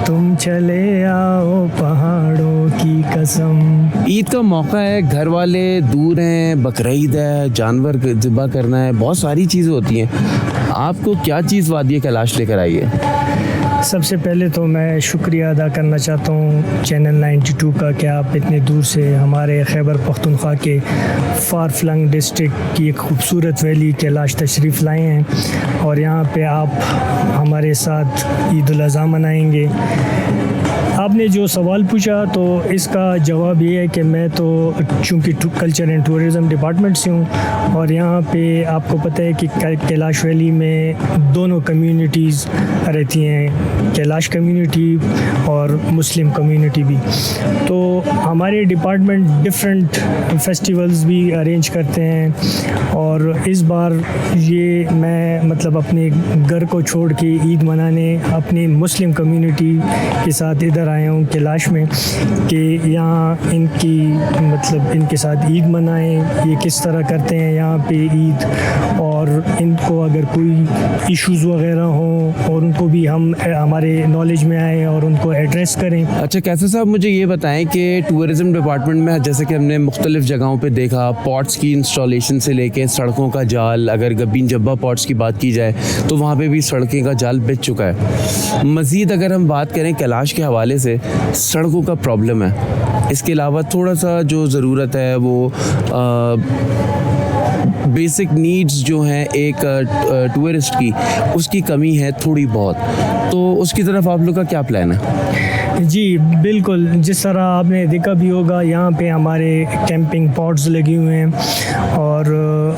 तुम चले आओ पहाड़ों की कसम। ईद का मौका है, घर वाले दूर हैं, बकरीद है, जानवर ज़िबा करना है, बहुत सारी चीज़ें होती हैं। आपको क्या चीज़ वादी कैलाश लेकर आई है? सबसे पहले तो मैं शुक्रिया अदा करना चाहता हूँ चैनल 92 का कि आप इतने दूर से हमारे खैबर पख्तूनख्वा के फार फ्लंग डिस्ट्रिक्ट की एक खूबसूरत वैली कैलाश तशरीफ़ लाए हैं और यहाँ पे आप हमारे साथ ईद उल अज़हा मनाएंगे। आपने जो सवाल पूछा तो इसका जवाब ये है कि मैं तो चूँकि कल्चर एंड टूरिज़म डिपार्टमेंट से हूँ और यहाँ पे आपको पता है कि कैलाश वैली में दोनों कम्युनिटीज़ रहती हैं, कैलाश कम्युनिटी और मुस्लिम कम्युनिटी भी। तो हमारे डिपार्टमेंट डिफरेंट फेस्टिवल्स भी अरेंज करते हैं और इस बार ये मैं मतलब अपने घर को छोड़ के ईद मनाने अपनी मुस्लिम कम्युनिटी के साथ इधर आया हूँ कैलाश में कि यहाँ इनकी मतलब इनके साथ ईद मनाएं, ये किस तरह करते हैं यहाँ पे ईद, और इनको अगर कोई इश्यूज़ वगैरह हों और उनको भी हम हमारे नॉलेज में आए और उनको एड्रेस करें। अच्छा कैसर साहब, मुझे ये बताएं कि टूरिज़म डिपार्टमेंट में जैसे कि हमने मुख्तलिफ़ जगहों पे देखा, पॉट्स की इंस्टॉलेशन से लेके सड़कों का जाल, अगर गब्बीन जब्बा पॉट्स की बात की जाए तो वहाँ पे भी सड़कें का जाल बिछ चुका है। मज़ीद अगर हम बात करें कैलाश के हवाले से, सड़कों का प्रॉब्लम है, इसके अलावा थोड़ा सा जो ज़रूरत है वो बेसिक नीड्स जो हैं एक टूरिस्ट की, उसकी कमी है थोड़ी बहुत, तो उसकी तरफ आप लोग का क्या प्लान है? जी बिल्कुल, जिस तरह आपने देखा भी होगा यहाँ पे हमारे कैंपिंग पॉट्स लगे हुए हैं और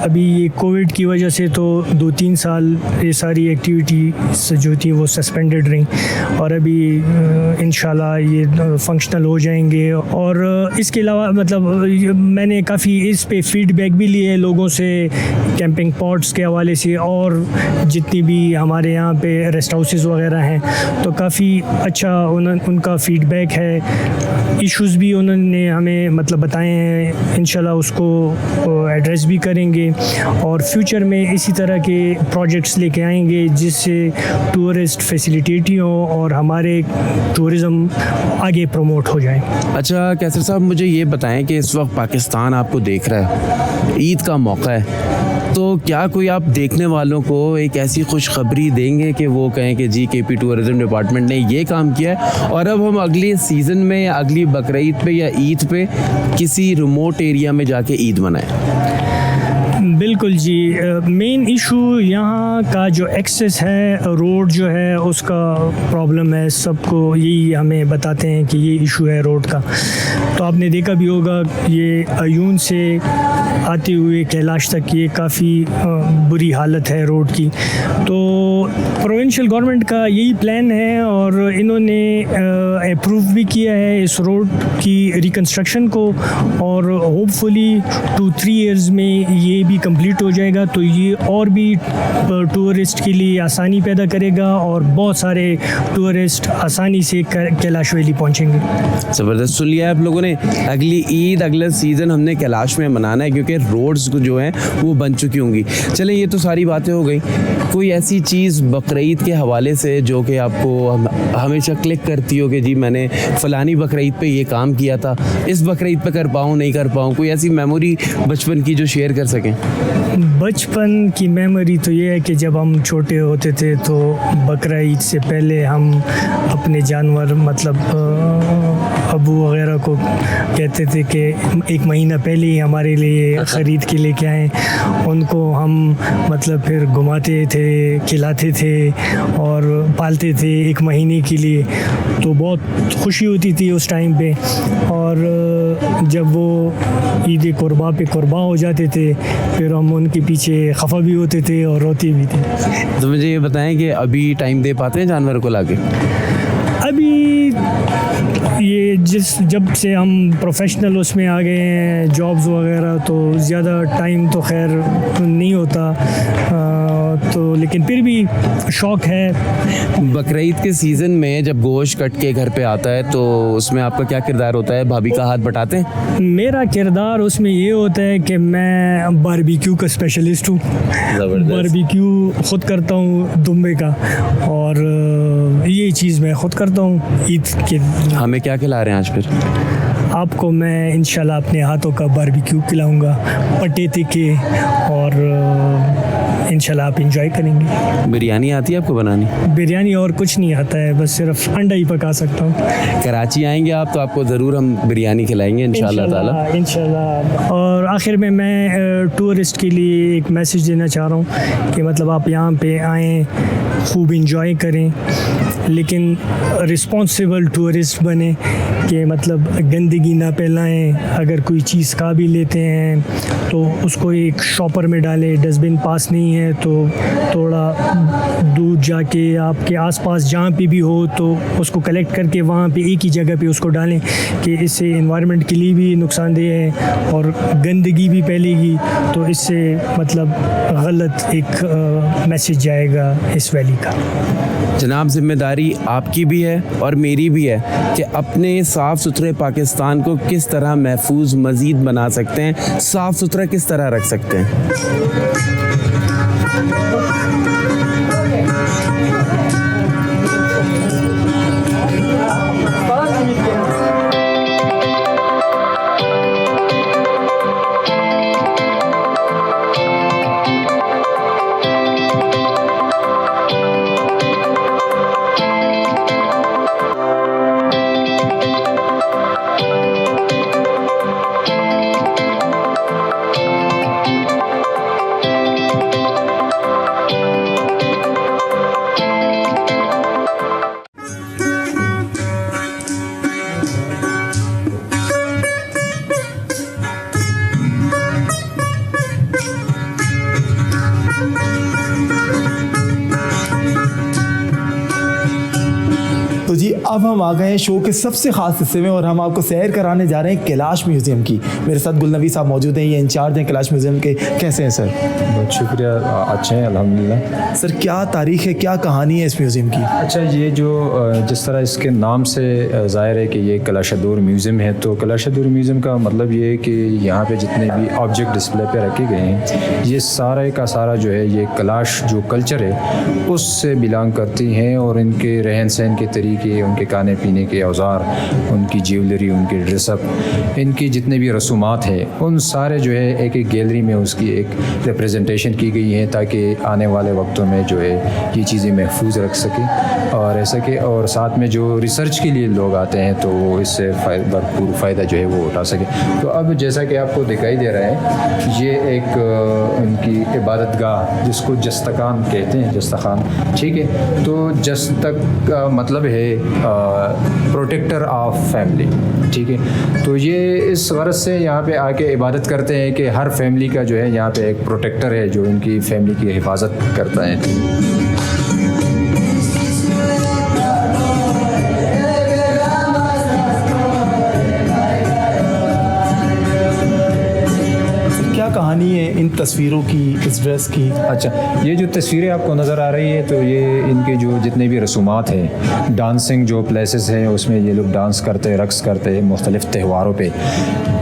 अभी ये कोविड की वजह से तो 2-3 साल ये सारी एक्टिविटी जो थी वो सस्पेंडेड रही और अभी इंशाल्लाह ये फंक्शनल हो जाएंगे। और इसके अलावा मतलब मैंने काफ़ी इस पे फीडबैक भी लिए लोगों से कैंपिंग पॉट्स के हवाले से, और जितनी भी हमारे यहाँ पे रेस्ट हाउसेस वगैरह हैं तो काफ़ी अच्छा उनका फीडबैक है। इश्यूज़ भी उन्होंने हमें मतलब बताए हैं, इंशाल्लाह उसको एड्रेस भी करेंगे और फ्यूचर में इसी तरह के प्रोजेक्ट्स लेके आएंगे जिससे टूरिस्ट फैसिलिटेट हो और हमारे टूरिज़म आगे प्रमोट हो जाए। अच्छा कैसर साहब, मुझे ये बताएं कि इस वक्त पाकिस्तान आपको देख रहा है, ईद का मौका है, तो क्या कोई आप देखने वालों को एक ऐसी खुशखबरी देंगे कि वो कहें कि जी केपी टूरिज़म डिपार्टमेंट ने ये काम किया है और अब हम अगले सीज़न में या अगली बकरीद पे या ईद पे किसी रिमोट एरिया में जाके ईद मनाएं? बिल्कुल जी, मेन इशू यहाँ का जो एक्सेस है, रोड जो है उसका प्रॉब्लम है। सबको यही हमें बताते हैं कि ये इशू है रोड का। तो आपने देखा भी होगा ये अयून से आते हुए कैलाश तक ये काफ़ी बुरी हालत है रोड की। तो प्रोविंशियल गवर्नमेंट का यही प्लान है और इन्होंने अप्रूव भी किया है इस रोड की रिकंस्ट्रक्शन को, और होपफुली 2-3 इयर्स में ये भी कंप्लीट हो जाएगा। तो ये और भी टूरिस्ट के लिए आसानी पैदा करेगा और बहुत सारे टूरिस्ट आसानी से कैलाश वैली पहुंचेंगे। ज़बरदस्त सुन लिया आप लोगों ने। अगली ईद, अगला सीज़न हमने कैलाश में मनाना है क्योंकि रोड्स जो हैं वो बन चुकी होंगी। चलें, ये तो सारी बातें हो गई। कोई ऐसी चीज़ बकरीद के हवाले से जो कि आपको हमेशा क्लिक करती हो कि जी मैंने फ़लानी बकरीद पे ये काम किया था, इस बकरीद पे कर पाऊँ नहीं कर पाऊँ, कोई ऐसी मेमोरी बचपन की जो शेयर कर सकें? बचपन की मेमोरी तो ये है कि जब हम छोटे होते थे तो बकरा ईद से पहले हम अपने जानवर मतलब अबू वगैरह को कहते थे कि एक महीना पहले ही हमारे लिए ख़रीद के लेके आएँ। उनको हम मतलब फिर घुमाते थे, खिलाते थे और पालते थे एक महीने के लिए। तो बहुत खुशी होती थी उस टाइम पे। और जब वो ईद कुर्बा पे कुर्बा हो जाते थे फिर हम उनके पीछे खफा भी होते थे और रोते भी थे। तो मुझे ये बताएं कि अभी टाइम दे पाते हैं जानवर को लाके? अभी ये जब से हम प्रोफेशनल उसमें आ गए हैं, जॉब्स वगैरह, तो ज़्यादा टाइम तो खैर नहीं होता, तो लेकिन फिर भी शौक़ है। बकरीद के सीज़न में जब गोश्त कट के घर पे आता है तो उसमें आपका क्या किरदार होता है? भाभी का हाथ बटाते हैं? मेरा किरदार उसमें ये होता है कि मैं बारबेक्यू का स्पेशलिस्ट हूँ। बारबेक्यू ख़ुद करता हूँ दुम्बे का, और ये चीज़ मैं ख़ुद करता हूँ ईद के। हमें क्या खिला रहे हैं आज फिर? आपको मैं इंशाल्लाह अपने हाथों का बारबेक्यू खिलाऊंगा, पटे तिक्के, और इंशाल्लाह आप इंजॉय करेंगे। बिरयानी आती है आपको बनानी? बिरयानी और कुछ नहीं आता है, बस सिर्फ अंडा ही पका सकता हूँ। कराची आएंगे आप तो आपको ज़रूर हम बिरयानी खिलाएंगे इंशाल्लाह ताला। इंशाल्लाह। और आखिर में मैं टूरिस्ट के लिए एक मैसेज देना चाह रहा हूँ कि मतलब आप यहाँ पे आएँ, खूब इंजॉय करें, लेकिन रिस्पॉन्सिबल टूरिस्ट बने कि मतलब गंदगी ना फैलाएं। अगर कोई चीज़ खा भी लेते हैं तो उसको एक शॉपर में डालें, डस्टबिन पास नहीं है तो थोड़ा दूर जाके आपके आसपास जहाँ पे भी हो तो उसको कलेक्ट करके वहाँ पे एक ही जगह पे उसको डालें, कि इससे एनवायरनमेंट के लिए भी नुकसानदेह है और गंदगी भी फैलेगी, तो इससे मतलब गलत एक मैसेज जाएगा इस वैली का। जनाब, जिम्मेदारी आपकी भी है और मेरी भी है कि अपने साफ़ सुथरे पाकिस्तान को किस तरह महफूज मज़ीद बना सकते हैं, साफ़ सुथरा किस तरह रख सकते हैं। तो जी अब हम आ गए हैं शो के सबसे ख़ास हिस्से में और हम आपको सैर कराने जा रहे हैं कैलाश म्यूज़ियम की। मेरे साथ गुलनबी साहब मौजूद हैं, ये इंचार्ज हैं कैलाश म्यूज़ियम के। कैसे हैं सर? बहुत शुक्रिया, अच्छे हैं अल्हम्दुलिल्लाह। सर क्या तारीख़ है, क्या कहानी है इस म्यूज़ियम की? अच्छा, ये जो जिस तरह इसके नाम से ज़ाहिर है कि ये कलाशदूर म्यूज़ियम है, तो कलाशदूर म्यूज़ियम का मतलब ये है कि यहाँ पे जितने भी ऑब्जेक्ट डिस्प्ले पे रखे गए हैं ये सारा का सारा जो है ये कलाश जो कल्चर है उससे बिलोंग करती हैं, और इनके रहन सहन के तरीके, उनके खाने पीने के औजार, उनकी ज्वेलरी, उनके ड्रेसअप, इनकी जितने भी रसूमात हैं, उन सारे जो है एक एक गैलरी में उसकी एक रिप्रेजेंटेशन की गई है ताकि आने वाले वक्तों में जो है ये चीज़ें महफूज रख सकें और ऐसा कि और साथ में जो रिसर्च के लिए लोग आते हैं तो वो इससे भरपूर फ़ायदा जो है वो उठा सके। तो अब जैसा कि आपको दिखाई दे रहा है, ये एक उनकी इबादत गाह जिसको जस्तखान कहते हैं, जस्तखान, ठीक है। तो जस्तक का मतलब है प्रोटेक्टर ऑफ फैमिली, ठीक है। तो ये इस गर्ज से यहाँ पे आके इबादत करते हैं कि हर फैमिली का जो है यहाँ पे एक प्रोटेक्टर है जो इनकी फैमिली की हिफाजत करता है। कहानी है इन तस्वीरों की, इस ड्रेस की? अच्छा, ये जो तस्वीरें आपको नज़र आ रही है तो ये इनके जो जितने भी रसूमात हैं, डांसिंग जो प्लेसेस हैं उसमें ये लोग डांस करते हैं, रक्स करते हैं मुख्तलिफ़ त्योहारों पे,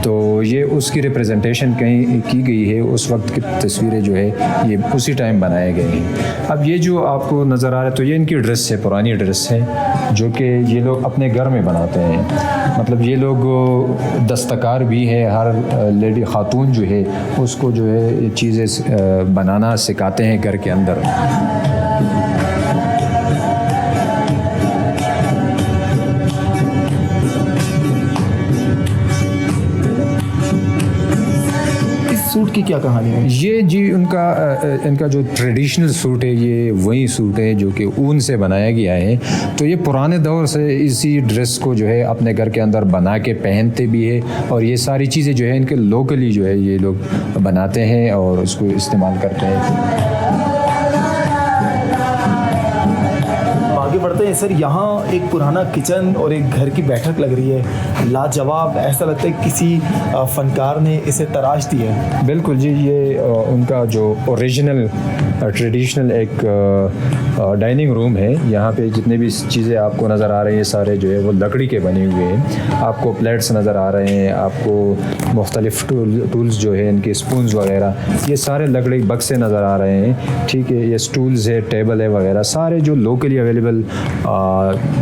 तो ये उसकी रिप्रेजेंटेशन कहीं की गई है। उस वक्त की तस्वीरें जो है ये उसी टाइम बनाए गए हैं। अब ये जो आपको नज़र आ रहा है तो ये इनकी ड्रेस है, पुरानी ड्रेस है जो कि ये लोग अपने घर में बनाते हैं। मतलब ये लोग दस्तकार भी है, हर लेडी खातून जो है उसको जो है चीज़ें बनाना सिखाते हैं घर के अंदर। सूट की क्या कहानी है? ये जी इनका जो ट्रेडिशनल सूट है ये वही सूट है जो कि ऊन से बनाया गया है। तो ये पुराने दौर से इसी ड्रेस को जो है अपने घर के अंदर बना के पहनते भी है और ये सारी चीज़ें जो है इनके लोकली जो है ये लोग बनाते हैं और उसको इस्तेमाल करते हैं। बढ़ते हैं सर, यहाँ एक पुराना किचन और एक घर की बैठक लग रही है, लाजवाब। ऐसा लगता है किसी फनकार ने इसे तराश दिया है। बिल्कुल जी, ये उनका जो ओरिजिनल ट्रेडिशनल एक डाइनिंग रूम है। यहाँ पे जितने भी चीज़ें आपको नज़र आ रही हैं सारे जो है वो लकड़ी के बने हुए हैं। आपको प्लेट्स नज़र आ रहे हैं, आपको मुख्तलिफ टूल्स जो है इनके स्पून्स वगैरह ये सारे लकड़ी बक्से नज़र आ रहे हैं, ठीक है। ये स्टूल्स है, टेबल है वगैरह, सारे जो लोकली अवेलेबल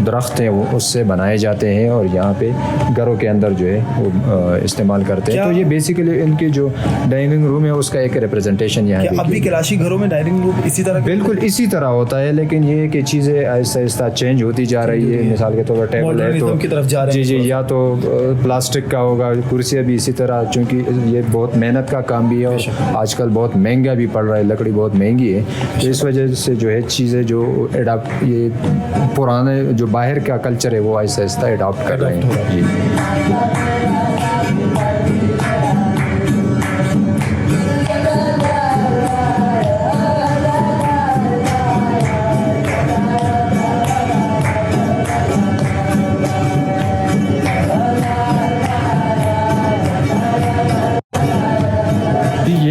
दरख्त हैं वो उससे बनाए जाते हैं और यहाँ पे घरों के अंदर जो है वो इस्तेमाल करते हैं। तो ये बेसिकली इनके जो डाइनिंग रूम है उसका एक रिप्रेजेंटेशन यहाँ पे। अभी कैलाशी घरों में डाइनिंग रूम इसी तरह? बिल्कुल इसी तरह होता है, लेकिन ये कि चीज़ें आहिस्ता आहिस्ता चेंज होती जा रही है। मिसाल के तौर पर टेबल है तो की तरफ जा रहे हैं। जी, या तो प्लास्टिक का होगा, कुर्सियाँ भी इसी तरह, चूँकि ये बहुत मेहनत का काम भी है और आजकल बहुत महंगा भी पड़ रहा है, लकड़ी बहुत महंगी है। तो इस वजह से जो है चीज़ें जो एडाप्ट ये पुराने जो बाहर का कल्चर है वो आहिस्ता आहिस्ता एडॉप्ट कर रहे हैं जी।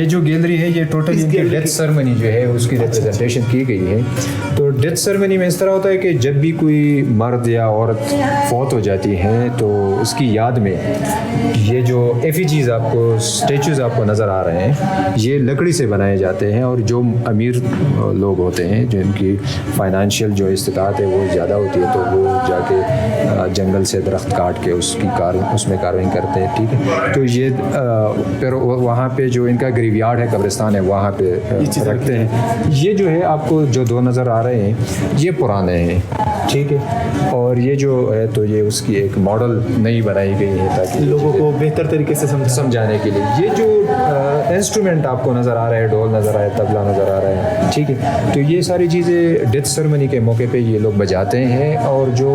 जो गैलरी है ये टोटल इनकी डेथ सेरेमनी जो है उसकी रिप्रेजेंटेशन की गई है। तो डेथ सेरेमनी में इस तरह होता है कि जब भी कोई मर्द या औरत फौत हो जाती है तो उसकी याद में ये जो एफिजीज आपको स्टेचूज़ आपको नज़र आ रहे हैं ये लकड़ी से बनाए जाते हैं और जो अमीर लोग होते हैं जिनकी फाइनेंशियल जो इस्तिताअत है वो ज़्यादा होती है तो वो जाके जंगल से दरख्त काट के उसमें कार्विंग करते हैं, ठीक है। तो ये फिर वहाँ पे जो इनका ग्रेवयार्ड है, कब्रिस्तान है, वहाँ पे रखते हैं। ये जो है आपको जो दो नज़र आ रहे हैं ये पुराने हैं, ठीक है। और ये जो है तो ये उसकी एक मॉडल नई बनाई गई है ताकि लोगों को बेहतर तरीके से समझाने के लिए। ये जो इंस्ट्रूमेंट आपको नज़र आ रहा है, ढोल नज़र आ रहा है, तबला नज़र आ रहा है, ठीक है। तो ये सारी चीज़ें डेथ सेरेमनी के मौके पे ये लोग बजाते हैं और जो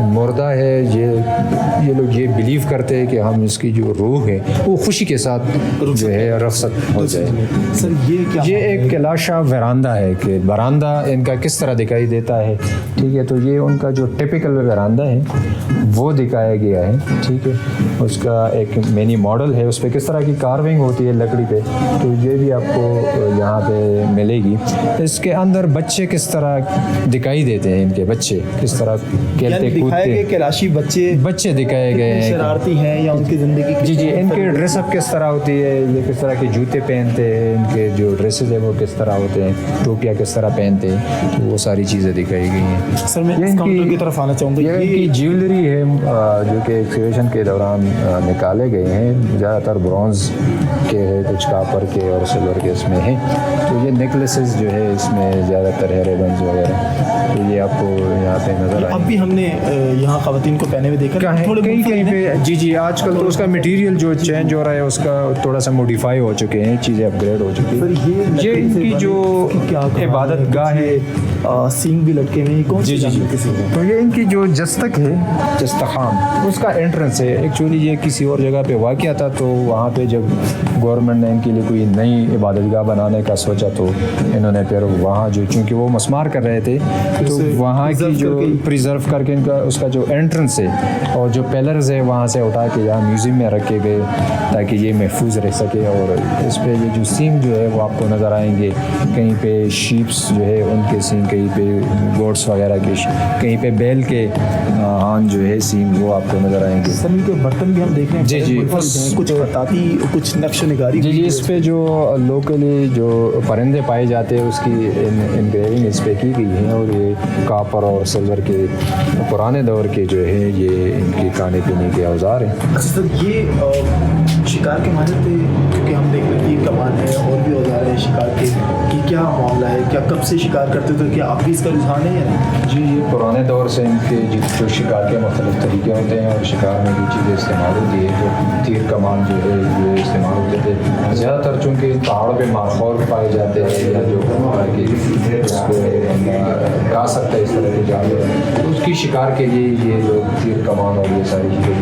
मुर्दा है ये लोग ये बिलीव करते हैं कि हम इसकी जो रूह है वो खुशी के साथ जो है रफ्सत हो जाए। सर ये क्या? ये एक कैलाशा वरांदा है कि वरांदा इनका किस तरह दिखाई देता है, ठीक है। तो ये उनका जो टिपिकल वरांदा है वो दिखाया गया है, ठीक है। उसका एक मिनी मॉडल है, उस पर किस तरह की कार्विंग होती है लकड़ी पे, तो ये भी आपको यहाँ पे मिलेगी। इसके अंदर बच्चे किस तरह दिखाई देते हैं, इनके बच्चे किस तरह खेलते कूदते, कैलाशी बच्चे दिखाए गए हैं, शरारती हैं या उनकी ज़िंदगी जी, इनके ड्रेसअप किस तरह होती है, ये किस तरह के जूते पहनते हैं, इनके उनके जो ड्रेसेस है वो किस तरह होते हैं, टोपियाँ किस तरह पहनते हैं, तो वो सारी चीज़ें दिखाई गई हैं। सर मैं इस काउंटर की तरफ आना चाहूँगा। ये इनकी ज्वेलरी है जो कि एक्सकवेशन के दौरान निकाले गए हैं, ज़्यादातर ब्रॉन्ज़ के हैं, कुछ कापर के और सिल्वर के इसमें हैं। तो ये नेकलेसेस जो है इसमें ज़्यादातर है, रिबन्स वगैरह, तो ये आपको यहाँ पे नज़र आए। अब भी हमने यहाँ ख़वातीन को पहने हुए देखा है थोड़े कहीं पे। जी आजकल तो उसका मटेरियल जो चेंज हो रहा है उसका थोड़ा सा मॉडिफाई हो चुके हैं, चीज़ें अपग्रेड हो चुकी हैं। ये इनकी जो इबादत गाह है, सींग भी लटके हुए हैं, कौन सी किसी तो ये इनकी जो जस्तक है, जस्तखान, उसका एंट्रेंस है। एक्चुअली ये किसी और जगह पे वाक़या था, तो वहाँ पे जब गवर्नमेंट ने इनके लिए कोई नई इबादतगाह बनाने का सोचा तो इन्होंने फिर वहाँ जो, चूँकि वो मस्मार कर रहे थे, तो वहाँ की जो प्रिजर्व करके इनका उसका जो एंट्रेंस है और जो पिलर्स है वहाँ से उठा के यहाँ म्यूज़ियम में रखे गए ताकि ये महफूज रह सके। और इस पर ये जो सींग जो है वो आपको नज़र आएंगे, कहीं पे शीप्स जो है उनके सींग, कहीं पे गोट्स वगैरह के, कहीं पे बैल के हान जो है सींग, वो आपको नज़र आएंगे। सर इनके बर्तन भी हम देख रहे हैं। जी कुछ बताती, कुछ नक्श निगारी। जी इस पे जो लोकली जो परिंदे पाए जाते हैं उसकी इनग्रेविंग इस पे की गई है, और ये कापर और सिल्वर के पुराने दौर के जो है ये इनके खाने पीने के औजार हैं। अच्छा सर, ये शिकार के माने थे, क्योंकि हम देख रहे हैं ये कमान है और भी औजार है शिकार के, कि क्या मामला है, क्या कब से शिकार करते थे, क्या आप भी इसका रुझान है या नहीं? जी ये पुराने दौर से इनके जो शिकार के मुख्तलिफ तरीके होते हैं और शिकार में जो चीज़ें इस्तेमाल होती है, जो तीर कमान जो है ये इस्तेमाल होते थे। ज़्यादातर चूँकि पहाड़ों पर मारफौल पाए जाते हैं या जो खा सकते हैं इस तरह के जानवर, तो उसकी शिकार के लिए ये लोग तीर कमान और ये सारी चीज़ें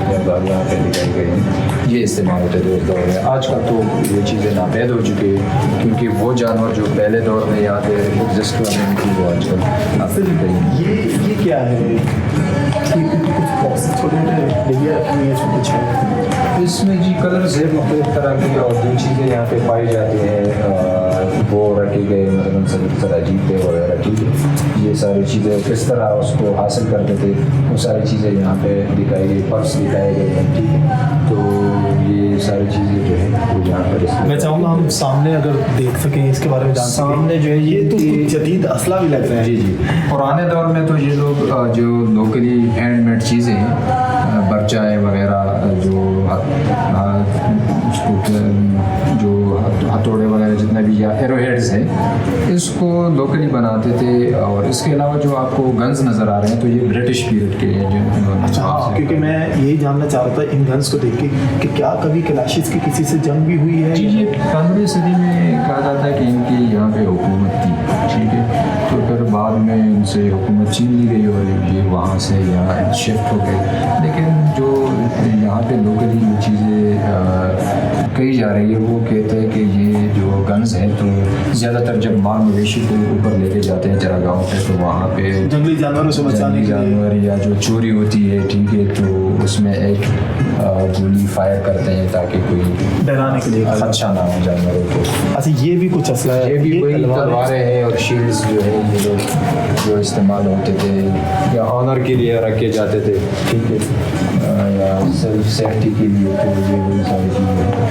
यहाँ पे दिखाई गई हैं, ये इस्तेमाल होते थे उस दौर में। आजकल तो ये चीज़ें नापैद हो चुकी है, क्योंकि वो जानवर जो पहले दौर में यहाँ पे एग्जिस्ट करने थी वो आजकल नापैद गई। ये क्या है? कुछ है इसमें जी कलर्स है मुख्तलिफ तरह की, और जो चीज़ें यहाँ पे पाई जाती हैं वो रखे गए, मतलब सराजीते वगैरह, ठीक है। ये सारी चीज़ें किस तरह उसको हासिल करते थे वो सारी चीज़ें यहाँ पे दिखाई गई, पर्स दिखाए गए हैं, ठीक है। तो ये सारी चीज़ें जो है वो यहाँ पर मैं चाहूँगा हम सामने अगर देख सकें, इसके बारे में जान सकें। सामने जो है ये तो जदीद असला भी लग रहा है। जी पुराने दौर में तो ये लोग जो लोकली हैंडमेड चीज़ें हैं, बर्चाएँ वगैरह, जो हथौड़े वगैरह जितने भी या एरोहेड्स हैं, इसको लोकली बनाते थे। और इसके अलावा जो आपको गन्स नज़र आ रहे हैं तो ये ब्रिटिश पीरियड के हैं। अच्छा हाँ, क्योंकि मैं यही जानना चाह रहा था इन गन्स को देख के कि क्या कभी कलाशिस की किसी से जंग भी हुई है? जी ये 15वीं सदी में कहा जाता है कि इनकी यहाँ पे हुकूमत थी, ठीक है। तो फिर बाद में इनसे हुकूमत छीन ली गई और ये वहाँ से यहाँ शिफ्ट हो गए। लेकिन जो यहाँ पे लोकली ये चीज़ें कही जा रही है, वो कहते हैं कि ये जो गन्स हैं तो ज़्यादातर जब माल मवेशी को ऊपर लेके जाते हैं जरा गाँव पे, तो वहाँ पे जंगली जानवरों से बचाने के जानवर या जो चोरी होती है, ठीक है, तो उसमें एक गोली फायर करते हैं ताकि कोई डराने के लिए खदशा ना हो जानवरों को। अच्छा ये भी कुछ असला है? ये भी कोई तलवारें हैं और शील्ड्स जो है ये लोग जो इस्तेमाल होते थे या ऑनर के लिए रखे जाते थे, ठीक है, या सेल्फ सेफ्टी के लिए, तो ये वही सारी चीज़ें।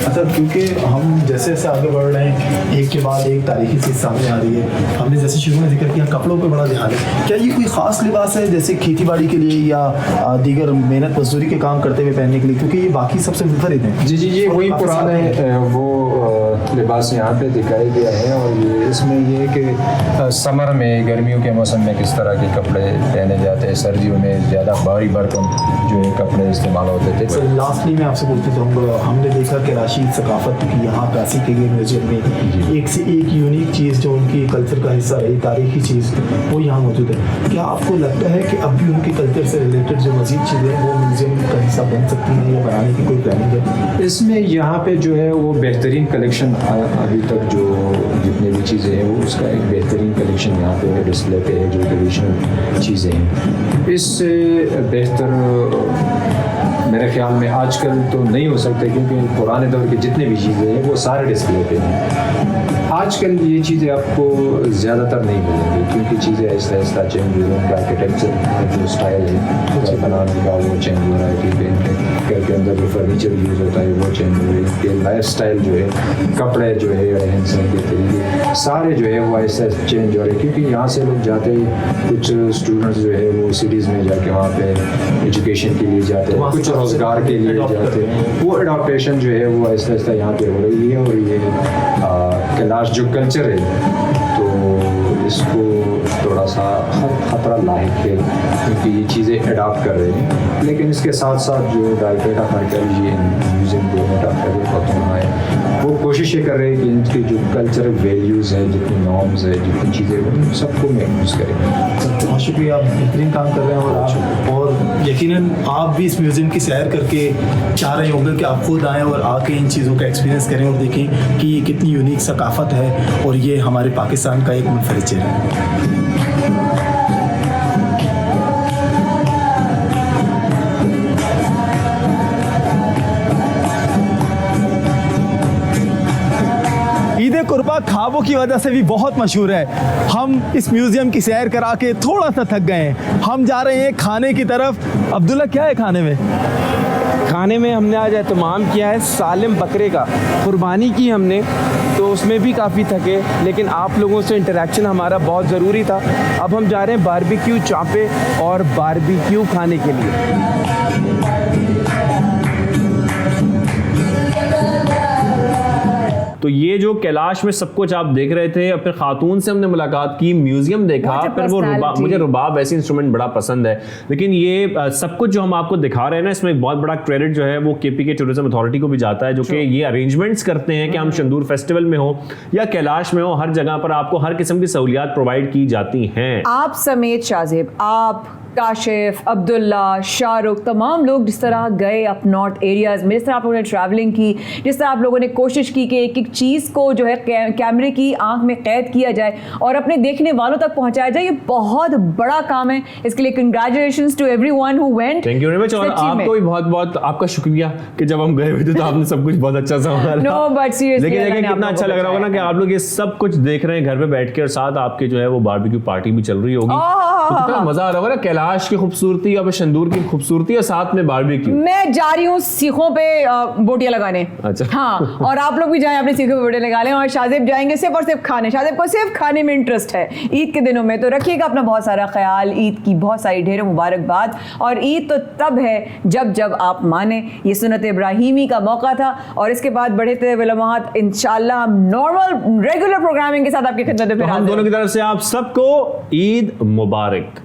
अच्छा क्योंकि हम जैसे जैसे आगे बढ़ रहे हैं एक के बाद एक तारीखी चीज़ सामने आ रही है। हमने जैसे शुरू में जिक्र किया कपड़ों पे बड़ा ध्यान है, क्या ये कोई ख़ास लिबास है जैसे खेती बाड़ी के लिए या दीगर मेहनत मजदूरी के काम करते हुए पहनने के लिए, क्योंकि ये बाकी सबसे मुनफरिद हैं? जी ये वही पुराने वो लिबास यहाँ पे दिखाया गया है। और ये इसमें ये कि समर में, गर्मियों के मौसम में किस तरह के कपड़े पहने जाते हैं, सर्दियों में ज़्यादा भारी भरकम जो है कपड़े इस्तेमाल होते थे। सर लास्टली मैं आपसे पूछना चाहूँगा, हमने देखा कि राशि सकाफत की यहाँ काशी के गए म्यूजियम में एक से एक यूनिक चीज़ जो उनकी कल्चर का हिस्सा रही, तारीखी चीज़, वो यहाँ मौजूद है। क्या आपको लगता है कि अब भी उनके कल्चर से रिलेटेड जो मज़ीद चीज़ें हैं वो म्यूजियम का हिस्सा बन सकती हैं या बनाने की कोई प्लानिंग है? इसमें यहाँ पे जो है वो बेहतरीन कलेक्शन अभी तक जो जितनी भी चीज़ें हैं वो उसका एक बेहतरीन कलेक्शन यहाँ पे डिस्प्ले पे है, जो ट्रेडिशनल चीज़ें हैं। इससे बेहतर मेरे ख्याल में आजकल तो नहीं हो सकते, क्योंकि पुराने दौर के जितने भी चीज़ें हैं वो सारे डिस्प्ले पे हैं। आजकल ये चीज़ें आपको ज़्यादातर नहीं मिलेंगी, क्योंकि चीज़ें ऐसा ऐसा चेंज हो रही है। उनका आर्किटेक्चर जो स्टाइल है बनाने का वो चेंज हो रहा है, कि घर के अंदर जो फर्नीचर यूज़ होता है वो चेंज हो रही है। कि लाइफ स्टाइल जो है, कपड़े जो है, रहन सहन के तरीके सारे जो है वो ऐसा चेंज हो रहे हैं, क्योंकि यहाँ से लोग जाते हैं, कुछ स्टूडेंट्स जो है वो सिटीज़ में जाके वहाँ पे एजुकेशन के लिए जाते हैं, कुछ रोज़गार के लिए जाते हैं। वो अडॉप्टेशन जो है वो ऐसा ऐसा यहाँ पे हो रही है। और ये कैलाश जो कल्चर है तो इसको थोड़ा सा खतरा लायक है, क्योंकि ये चीज़ें अडॉप्ट कर रहे हैं। लेकिन इसके साथ साथ जो directorate of archaeology museum government of वो कोशिश ये कर रहे हैं कि इनकी जो कल्चरल वैल्यूज़ है, जितनी नॉर्म्स है, जितनी चीज़ें उन सबको महफूज करें। बहुत शुक्रिया, आप बेहतरीन काम कर रहे हैं। और यकीनन आप भी इस म्यूज़ियम की सैर करके चाह रहे होंगे कि आप खुद आएँ और आके इन चीज़ों का एक्सपीरियंस करें और देखें कि ये कितनी यूनिक सकाफ़त है और ये हमारे पाकिस्तान का एक मुनफरिद चेहरा है। ईद कुर्बा ख्वाबों की वजह से भी बहुत मशहूर है। हम इस म्यूज़ियम की सैर करा के थोड़ा सा थक गए हैं, हम जा रहे हैं खाने की तरफ। अब्दुल्ला, क्या है खाने में? खाने में हमने आज एहतमाम किया है सालिम बकरे का, कुर्बानी की हमने, तो उसमें भी काफ़ी थके, लेकिन आप लोगों से इंटरेक्शन हमारा बहुत ज़रूरी था। अब हम जा रहे हैं बारबेक्यू चापे और बारबेक्यू खाने के लिए। तो ये जो कैलाश में सब कुछ आप देख रहे थे, फिर खातून से हमने मुलाकात की, म्यूजियम देखा, फिर वो मुझे रुबाब ऐसी इंस्ट्रूमेंट बड़ा पसंद है। लेकिन ये सब कुछ जो हम आपको दिखा रहे हैं ना, इसमें एक बहुत बड़ा क्रेडिट जो है वो KPK टूरिज्म अथॉरिटी को भी जाता है, जो कि ये अरेंजमेंट्स करते हैं कि हम शंदूर फेस्टिवल में हो या कैलाश में हो, हर जगह पर आपको हर किस्म की सहूलियात प्रोवाइड की जाती हैं। आप समेत शाहजेब, आप, काशिफ, अब्दुल्ला, शाहरुख, तमाम लोग जिस तरह गए अप नॉर्थ एरियाज़ में, जिस तरह आप लोगों ने ट्रैवलिंग की, जिस तरह आप लोगों ने कोशिश की कि एक एक चीज़ को जो है कैमरे की आंख में कैद किया जाए और अपने देखने वालों तक पहुंचाया जाए, ये बहुत बड़ा काम है। इसके लिए congratulations to everyone who went. Thank you very much. और आपको भी बहुत बहुत आपका शुक्रिया कि जब हम गए हुए थे तो आपने सब कुछ बहुत अच्छा संभाला। नो बट सीरियसली, लेकिन कितना अच्छा लग रहा होगा ना कि आप लोग ये सब कुछ देख रहे हैं घर पे बैठ के, और साथ आपके जो है वो बारबेक्यू पार्टी भी चल रही होगी, तो कितना मजा आ रहा होगा ना। कैलाश की खूबसूरती और शंदूर की खूबसूरती और साथ में बारबेक्यू। मैं जा रही हूँ सीखों पे बोटियां लगाने। अच्छा। हाँ, और आप लोग भी जाएं अपने सीखों पे बोटियां लगा लें, और शाहजेब जाएंगे सिर्फ और सिर्फ खाने। शाहजेब को सिर्फ खाने में इंटरेस्ट है ईद के दिनों में, तो रखिएगा अपना बहुत सारा ख्याल। ईद की बहुत सारी ढेरों मुबारकबाद। और ईद तो तब है जब जब आप माने, ये सुन्नत इब्राहिमी का मौका था, और इसके बाद बढ़ते विलमात इंशाल्लाह हम नॉर्मल रेगुलर प्रोग्रामिंग के साथ आपकी खिदमत में हम दोनों की तरफ से आप सबको ईद मुबारक।